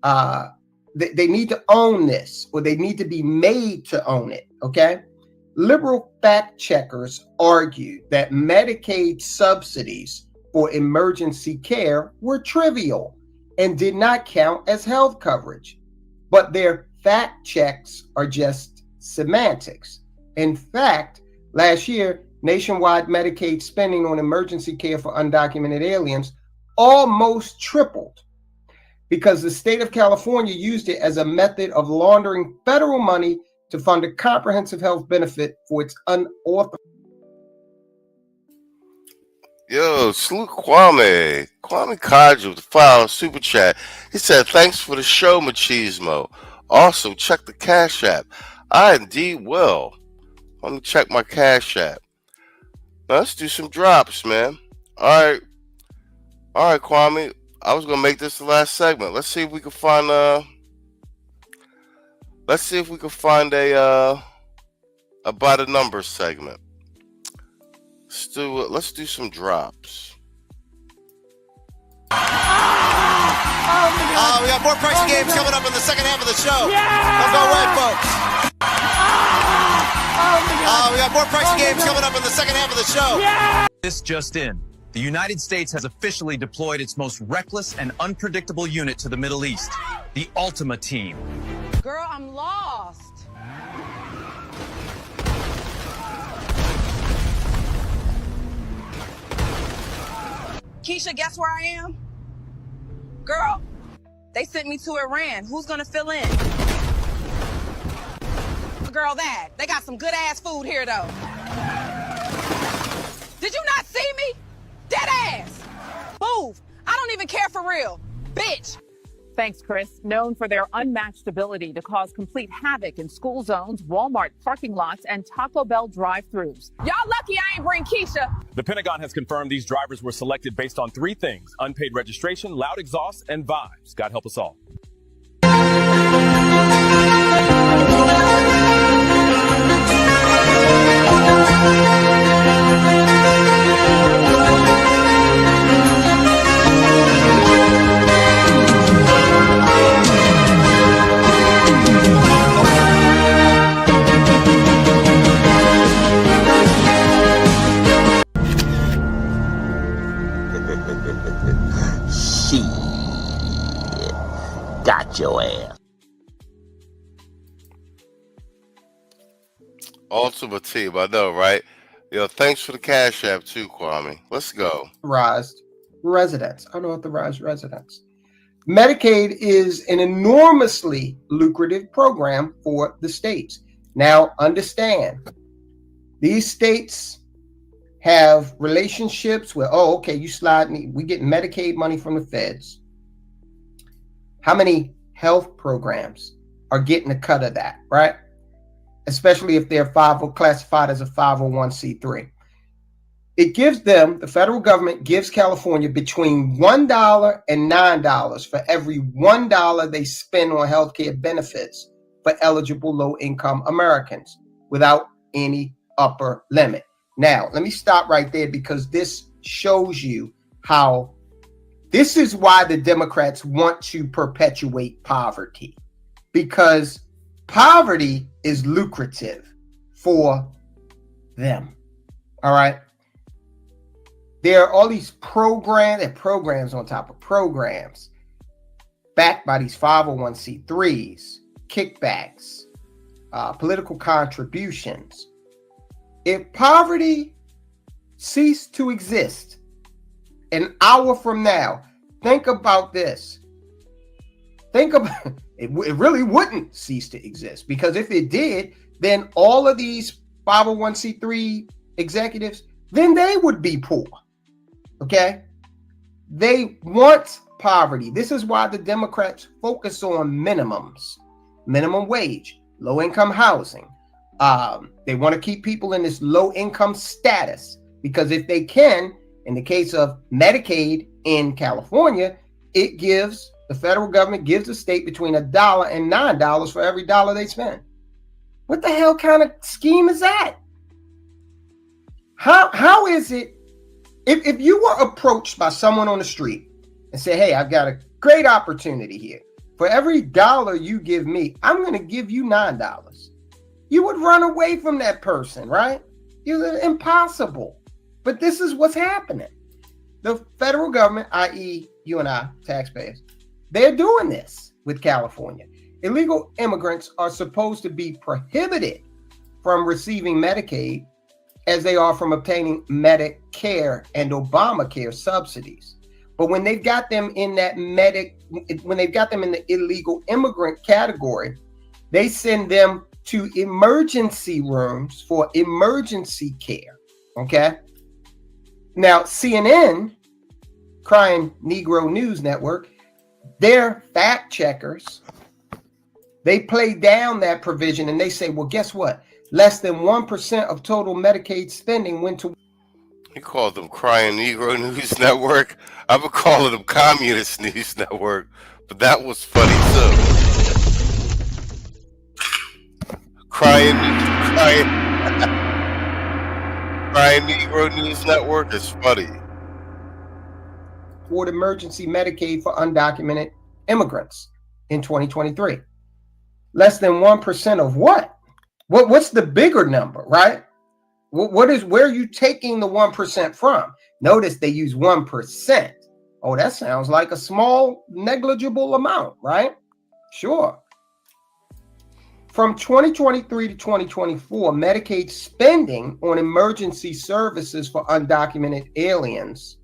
they need to own this, or they need to be made to own it, okay? Liberal fact checkers argued that Medicaid subsidies for emergency care were trivial and did not count as health coverage. But their fact checks are just semantics. In fact, last year, nationwide Medicaid spending on emergency care for undocumented aliens almost tripled because the state of California used it as a method of laundering federal money to fund a comprehensive health benefit for its unauthorized. Yo, salute 𝐷𝐿𝐷𝐿 with the file super chat. He said, thanks for the show, machismo. Also, check the Cash App. I indeed will. Let me check my Cash App. Now, let's do some drops, man. All right, Kwame. I was gonna make this the last segment. Let's see if we can find a by the numbers segment. Let's do some drops. We got more pricey games coming up in the second half of the show. Don't go away, folks. We got more pricey games coming up in the second half of the show. This just in. The United States has officially deployed its most reckless and unpredictable unit to the Middle East, the Ultima Team. Girl, I'm lost. Keisha, guess where I am? Girl, they sent me to Iran. Who's gonna fill in? girl that. They got some good ass food here though. Did you not see me? Dead ass. Move. I don't even care for real. Bitch. Thanks, Chris. Known for their unmatched ability to cause complete havoc in school zones, Walmart parking lots, and Taco Bell drive-thrus. Y'all lucky I ain't bring Keisha. The Pentagon has confirmed these drivers were selected based on 3 things: unpaid registration, loud exhaust, and vibes. God help us all. Got your ass. Ultimate team, I know, right? Yo, thanks for the Cash App too, Kwame. Let's go. Authorized residents, unauthorized residents. Medicaid is an enormously lucrative program for the states. Now, understand, these states have relationships where, oh, okay, you slide me, we get Medicaid money from the feds. How many health programs are getting a cut of that, right? Especially if they're classified as a 501c3. It gives them, the federal government gives California between $1 and $9 for every $1 they spend on healthcare benefits for eligible low-income Americans without any upper limit. Now, let me stop right there because this shows you how this is why the Democrats want to perpetuate poverty, because poverty is lucrative for them. All right. There are all these programs on top of programs backed by these 501c3s, kickbacks, political contributions. If poverty ceased to exist an hour from now, think about this. Think about it. It really wouldn't cease to exist, because if it did, then all of these 501c3 executives, then they would be poor. Okay? They want poverty. This is why the Democrats focus on minimums, minimum wage, low-income housing. They want to keep people in this low-income status, because if they can, in the case of Medicaid in California, it gives, the federal government gives the state between $1 and $9 for every dollar they spend. What the hell kind of scheme is that? How is it, if you were approached by someone on the street and say, hey, I've got a great opportunity here. For every dollar you give me, I'm going to give you $9. You would run away from that person, right? It's impossible. But this is what's happening. The federal government, i.e. you and I, taxpayers, they're doing this with California. Illegal immigrants are supposed to be prohibited from receiving Medicaid as they are from obtaining Medicare and Obamacare subsidies. But when they've got them in that when they've got them in the illegal immigrant category, they send them to emergency rooms for emergency care. Okay? Now, CNN, Crying Negro News Network, they're fact checkers. They play down that provision and they say, well, guess what? Less than 1% of total Medicaid spending went to. He called them Crying Negro News Network. I've been calling them Communist News Network, but that was funny too. Crying Negro News Network is funny. Toward emergency Medicaid for undocumented immigrants in 2023. Less than 1% of what? What's the bigger number, right? Where are you taking the 1% from? Notice they use 1%. Oh, that sounds like a small, negligible amount, right? Sure. From 2023 to 2024, Medicaid spending on emergency services for undocumented aliens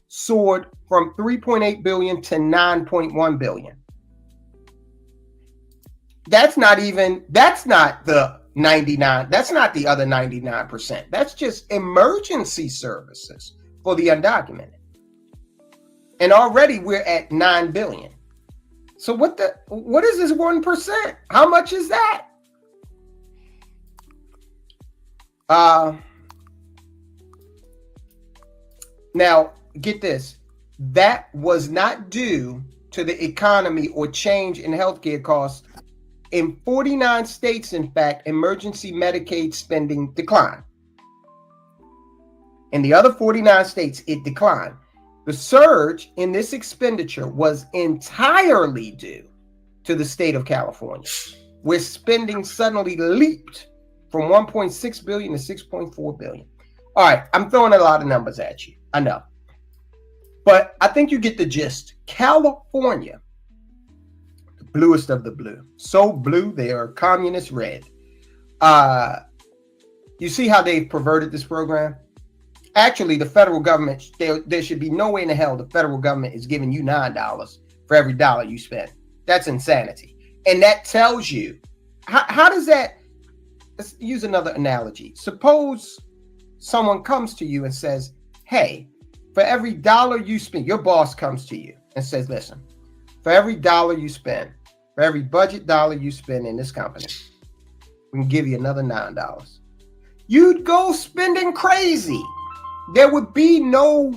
soared from $3.8 billion to $9.1 billion. That's not the 99. That's not the other 99%. That's just emergency services for the undocumented. And already we're at 9 billion. So what is this 1%? How much is that? Now get this. That was not due to the economy or change in healthcare costs. In 49 states, in fact, emergency Medicaid spending declined. In the other 49 states, it declined. The surge in this expenditure was entirely due to the state of California, where spending suddenly leaped from 1.6 billion to 6.4 billion. All right, I'm throwing a lot of numbers at you. I know. But I think you get the gist. California, the bluest of the blue. So blue, they are communist red. You see how they've perverted this program? Actually, the federal government, there should be no way in the hell the federal government is giving you $9 for every dollar you spend. That's insanity. And that tells you, how does that, let's use another analogy. Suppose someone comes to you and says, hey, for every dollar you spend, your boss comes to you and says, listen, for every dollar you spend, for every budget dollar you spend in this company, we can give you another $9. You'd go spending crazy. There would be no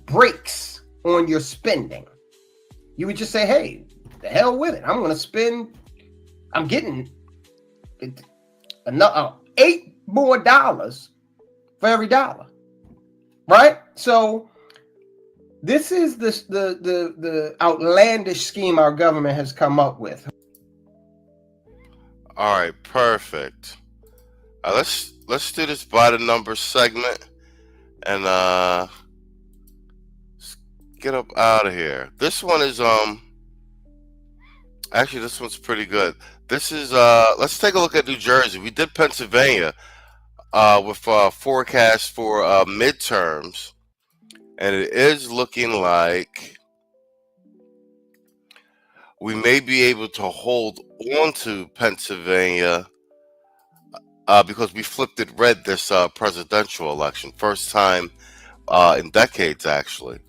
breaks on your spending. You would just say, hey, the hell with it. I'm going to spend, I'm getting another $8 more for every dollar. Right? So this is the outlandish scheme our government has come up with. All right, perfect. Let's do this by the numbers segment and let's get up out of here. This one is actually this one's pretty good. This is let's take a look at New Jersey. We did Pennsylvania with forecast for midterms, and it is looking like we may be able to hold on to Pennsylvania because we flipped it red this presidential election. First time in decades, actually.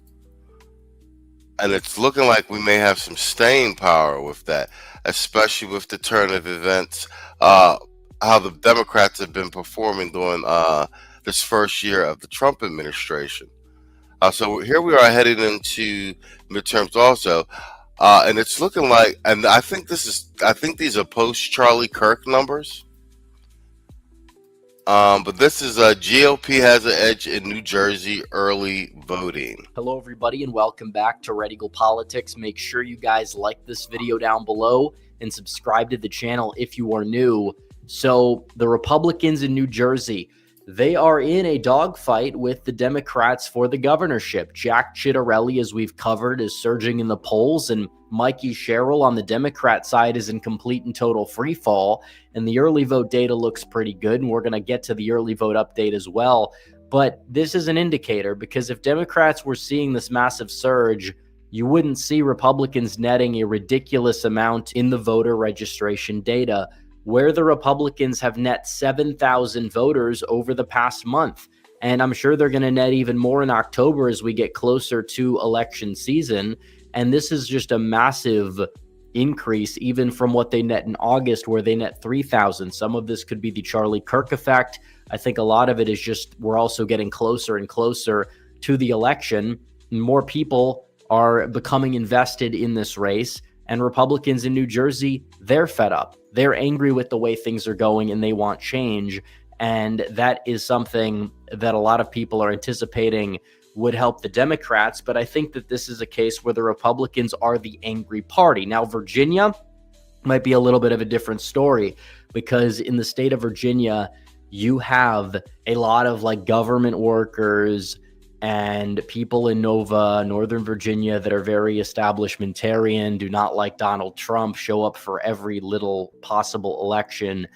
And it's looking like we may have some staying power with that, especially with the turn of events, how the Democrats have been performing during this first year of the Trump administration. So here we are heading into midterms also. And it's looking like, and I think these are post-Charlie Kirk numbers. But this is GOP has an edge in New Jersey early voting. Hello, everybody, and welcome back to Red Eagle Politics. Make sure you guys like this video down below and subscribe to the channel if you are new. So the Republicans in New Jersey, they are in a dogfight with the Democrats for the governorship. Jack Ciattarelli, as we've covered, is surging in the polls, and Mikey Sherrill on the Democrat side is in complete and total free fall. And the early vote data looks pretty good, and we're going to get to the early vote update as well. But this is an indicator, because if Democrats were seeing this massive surge, you wouldn't see Republicans netting a ridiculous amount in the voter registration data, where the Republicans have net 7,000 voters over the past month. And I'm sure they're going to net even more in October as we get closer to election season. And this is just a massive increase, even from what they net in August, where they net 3,000. Some of this could be the Charlie Kirk effect. I think a lot of it is just we're also getting closer and closer to the election. More people are becoming invested in this race. And Republicans in New Jersey, they're fed up. They're angry with the way things are going, and they want change. And that is something that a lot of people are anticipating would help the Democrats. But I think that this is a case where the Republicans are the angry party. Now, Virginia might be a little bit of a different story, because in the state of Virginia, you have a lot of like government workers and people in Northern Virginia that are very establishmentarian, do not like Donald Trump, show up for every little possible election.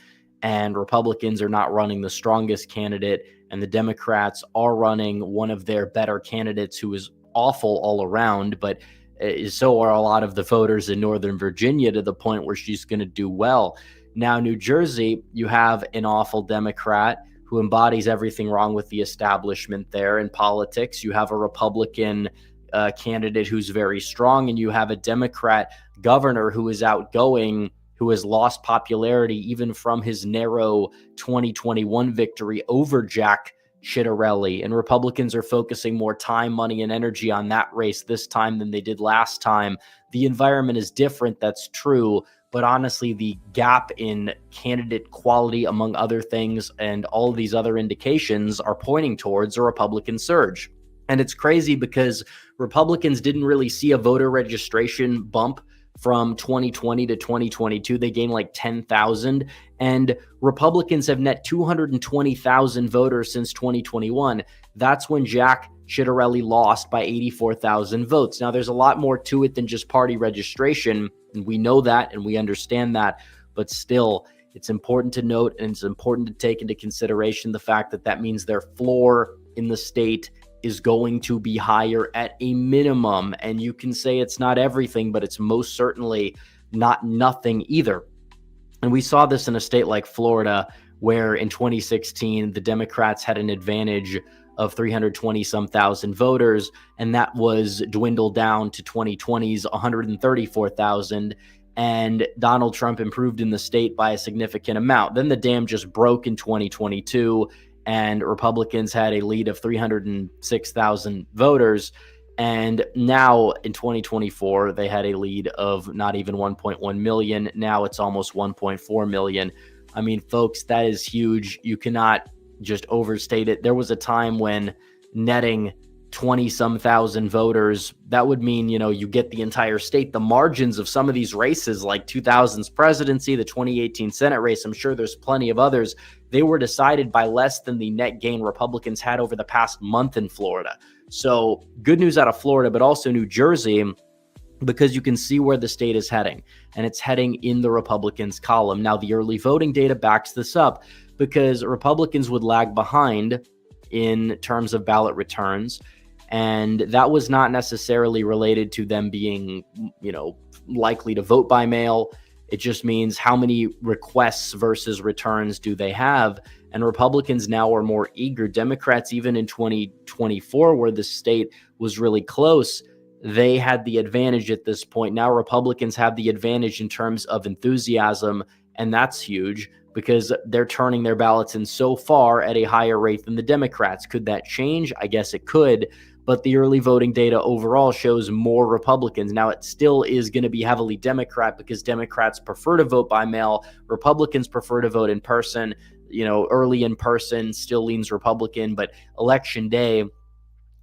And Republicans are not running the strongest candidate, and the Democrats are running one of their better candidates who is awful all around. But So are a lot of the voters in Northern Virginia, to the point where she's going to do well. Now, New Jersey, you have an awful Democrat who embodies everything wrong with the establishment there in politics. You have a Republican candidate who's very strong, and you have a Democrat governor who is outgoing, who has lost popularity even from his narrow 2021 victory over Jack Ciattarelli. And Republicans are focusing more time, money, and energy on that race this time than they did last time. The environment is different, that's true, but honestly, the gap in candidate quality, among other things, and all of these other indications are pointing towards a Republican surge. And it's crazy because Republicans didn't really see a voter registration bump from 2020 to 2022. They gained like 10,000, and Republicans have net 220,000 voters since 2021. That's when Jack Ciattarelli lost by 84,000 votes. Now, there's a lot more to it than just party registration, and we know that and we understand that, but still, it's important to note, and it's important to take into consideration the fact that that means their floor in the state is going to be higher at a minimum. And you can say it's not everything, but it's most certainly not nothing either. And we saw this in a state like Florida, where in 2016, the Democrats had an advantage of 320 some thousand voters, and that was dwindled down to 2020's 134,000. And Donald Trump improved in the state by a significant amount. Then the dam just broke in 2022, and Republicans had a lead of 306,000 voters. And now in 2024, they had a lead of not even 1.1 million. Now it's almost 1.4 million. I mean, folks, that is huge. You cannot just overstate it. There was a time when netting 20 some thousand voters, that would mean, you know, you get the entire state. The margins of some of these races, like 2000's presidency, the 2018 Senate race, I'm sure there's plenty of others, they were decided by less than the net gain Republicans had over the past month in Florida. So good news out of Florida, but also New Jersey, because you can see where the state is heading, and it's heading in the Republicans' column. Now, the early voting data backs this up, because Republicans would lag behind in terms of ballot returns. And that was not necessarily related to them being, you know, likely to vote by mail. It just means how many requests versus returns do they have? And Republicans now are more eager. Democrats, even in 2024, where the state was really close, they had the advantage at this point. Now Republicans have the advantage in terms of enthusiasm, and that's huge because they're turning their ballots in so far at a higher rate than the Democrats. Could that change? I guess it could. But the early voting data overall shows more Republicans. Now, it still is going to be heavily Democrat because Democrats prefer to vote by mail. Republicans prefer to vote in person. You know, early in person still leans Republican, but election day,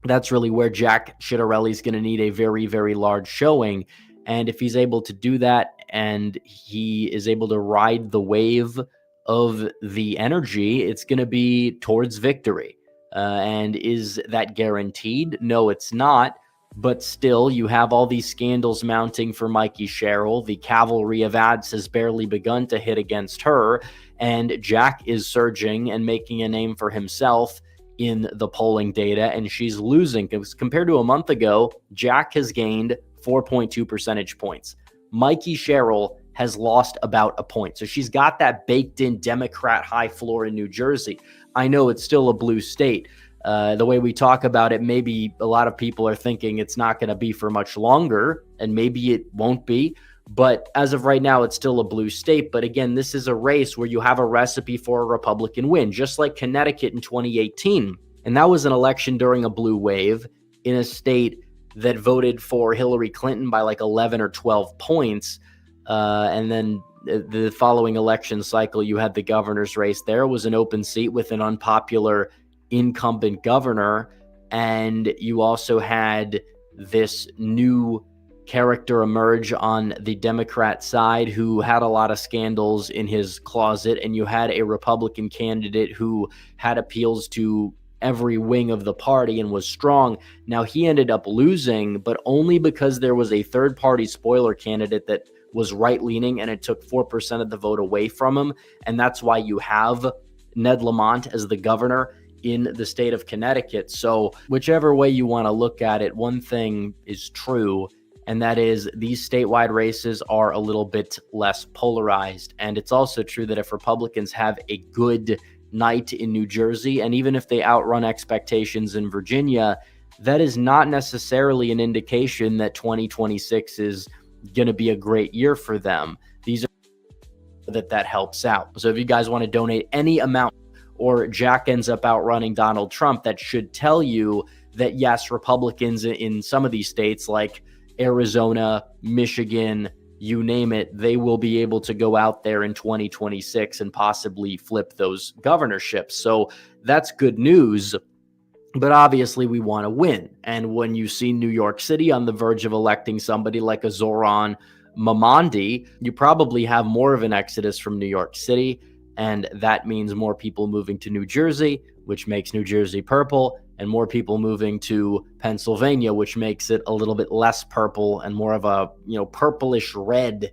that's really where Jack Ciattarelli is going to need a very, very large showing. And if he's able to do that and he is able to ride the wave of the energy, it's going to be towards victory. And is that guaranteed? No, it's not. But still, you have all these scandals mounting for Mikey Sherrill. The cavalry of ads has barely begun to hit against her. And Jack is surging and making a name for himself in the polling data. And she's losing. Because compared to a month ago, Jack has gained 4.2 percentage points. Mikey Sherrill has lost about a point. So she's got that baked in Democrat high floor in New Jersey. I know it's still a blue state. The way we talk about it, maybe a lot of people are thinking it's not going to be for much longer, and maybe it won't be. But as of right now, it's still a blue state. But again, this is a race where you have a recipe for a Republican win, just like Connecticut in 2018. And that was an election during a blue wave in a state that voted for Hillary Clinton by like 11 or 12 points. And then the following election cycle, you had the governor's race. There was an open seat with an unpopular incumbent governor. And you also had this new character emerge on the Democrat side who had a lot of scandals in his closet. And you had a Republican candidate who had appeals to every wing of the party and was strong. Now, he ended up losing, but only because there was a third-party spoiler candidate that was right-leaning, and it took 4% of the vote away from him. And that's why you have Ned Lamont as the governor in the state of Connecticut. So whichever way you want to look at it, one thing is true, and that is these statewide races are a little bit less polarized. And it's also true that if Republicans have a good night in New Jersey, and even if they outrun expectations in Virginia, that is not necessarily an indication that 2026 is going to be a great year for them. These are that helps out. So if you guys want to donate any amount, or Jack ends up outrunning Donald Trump, that should tell you that yes, Republicans in some of these states like Arizona, Michigan, you name it, they will be able to go out there in 2026 and possibly flip those governorships. So that's good news. But obviously we want to win. And when you see New York City on the verge of electing somebody like a Zoran Mamandi, you probably have more of an exodus from New York City. And that means more people moving to New Jersey, which makes New Jersey purple, and more people moving to Pennsylvania, which makes it a little bit less purple and more of a, purplish red.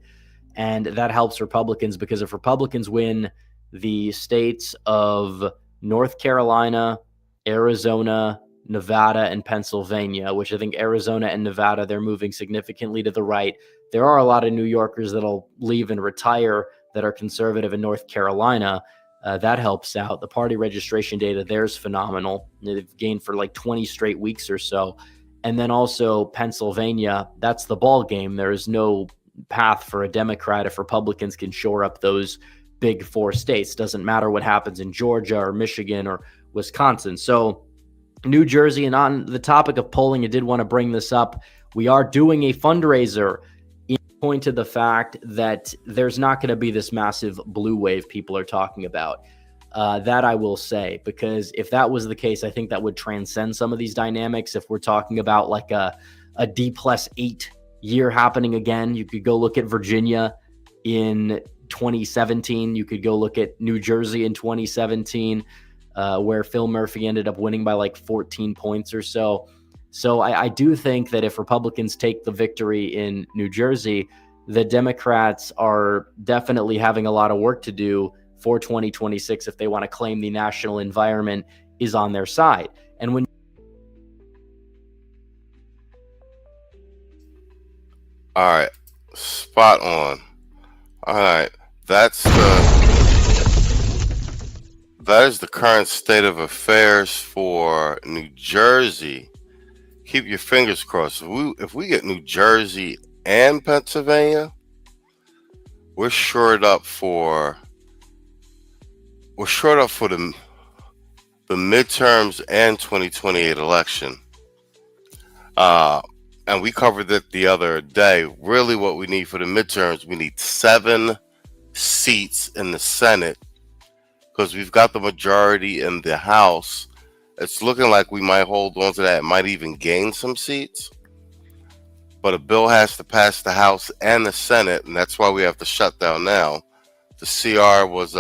And that helps Republicans, because if Republicans win the states of North Carolina, Arizona, Nevada, and Pennsylvania, which I think Arizona and Nevada, they're moving significantly to the right. There are a lot of New Yorkers that'll leave and retire that are conservative in North Carolina. That helps out. The party registration data there is phenomenal. They've gained for like 20 straight weeks or so. And then also Pennsylvania, that's the ball game. There is no path for a Democrat if Republicans can shore up those big four states. Doesn't matter what happens in Georgia or Michigan or Wisconsin. So New Jersey, and on the topic of polling, I did want to bring this up. We are doing a fundraiser in point to the fact that there's not going to be this massive blue wave people are talking about. That I will say, because if that was the case, I think that would transcend some of these dynamics. If we're talking about like a D+8 year happening again, you could go look at Virginia in 2017. You could go look at New Jersey in 2017. Where Phil Murphy ended up winning by like 14 points or so. So I do think that if Republicans take the victory in New Jersey, the Democrats are definitely having a lot of work to do for 2026 if they want to claim the national environment is on their side. And when all right, spot on. All right, that is the current state of affairs for New Jersey. Keep your fingers crossed. If we get New Jersey and Pennsylvania, we're shored up for the midterms and 2028 election. And we covered it the other day. Really what we need for the midterms, we need 7 seats in the Senate, because we've got the majority in the House. It's looking like we might hold on to that, might even gain some seats. But a bill has to pass the House and the Senate, and that's why we have to shut down now. The CR was,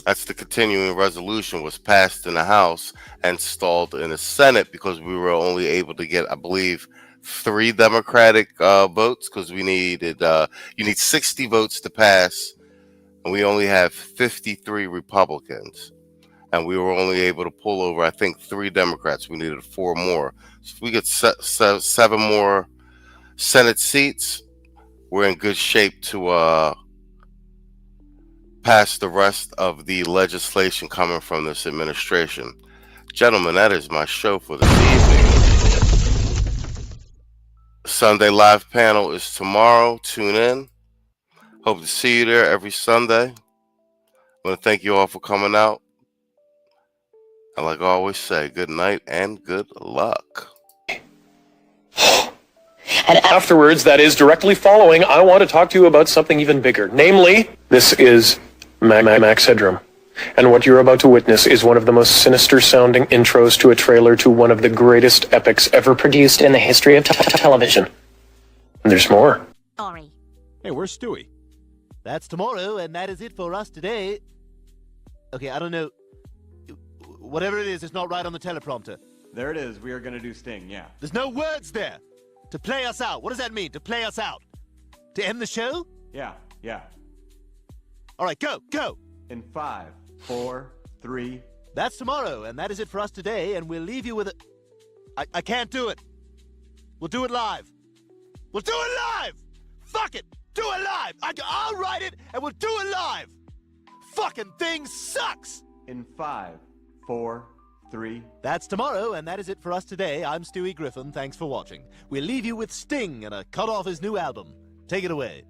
that's the continuing resolution, was passed in the House and stalled in the Senate because we were only able to get, I believe, 3 Democratic votes, because we needed, you need 60 votes to pass. And we only have 53 Republicans. And we were only able to pull over, I think, 3 Democrats. We needed 4 more. So if we get 7 more Senate seats, we're in good shape to pass the rest of the legislation coming from this administration. Gentlemen, that is my show for this evening. Sunday live panel is tomorrow. Tune in. Hope to see you there every Sunday. I want to thank you all for coming out. And like I always say, good night and good luck. And afterwards, that is directly following, I want to talk to you about something even bigger. Namely, this is Max Headroom. And what you're about to witness is one of the most sinister sounding intros to a trailer to one of the greatest epics ever produced in the history of television. And there's more. Sorry. Hey, where's Stewie? That's tomorrow, and that is it for us today. Okay, I don't know. Whatever it is, it's not right on the teleprompter. There it is. We are going to do Sting, yeah. There's no words there. To play us out. What does that mean, to play us out? To end the show? Yeah. All right, go. In 5, 4, 3. That's tomorrow, and that is it for us today, and we'll leave you with a... I can't do it. We'll do it live. We'll do it live! Fuck it! Do it live! I'll write it, and we'll do it live! Fucking thing sucks! In 5, 4, 3. That's tomorrow, and that is it for us today. I'm Stewie Griffin. Thanks for watching. We'll leave you with Sting and a cut off his new album. Take it away.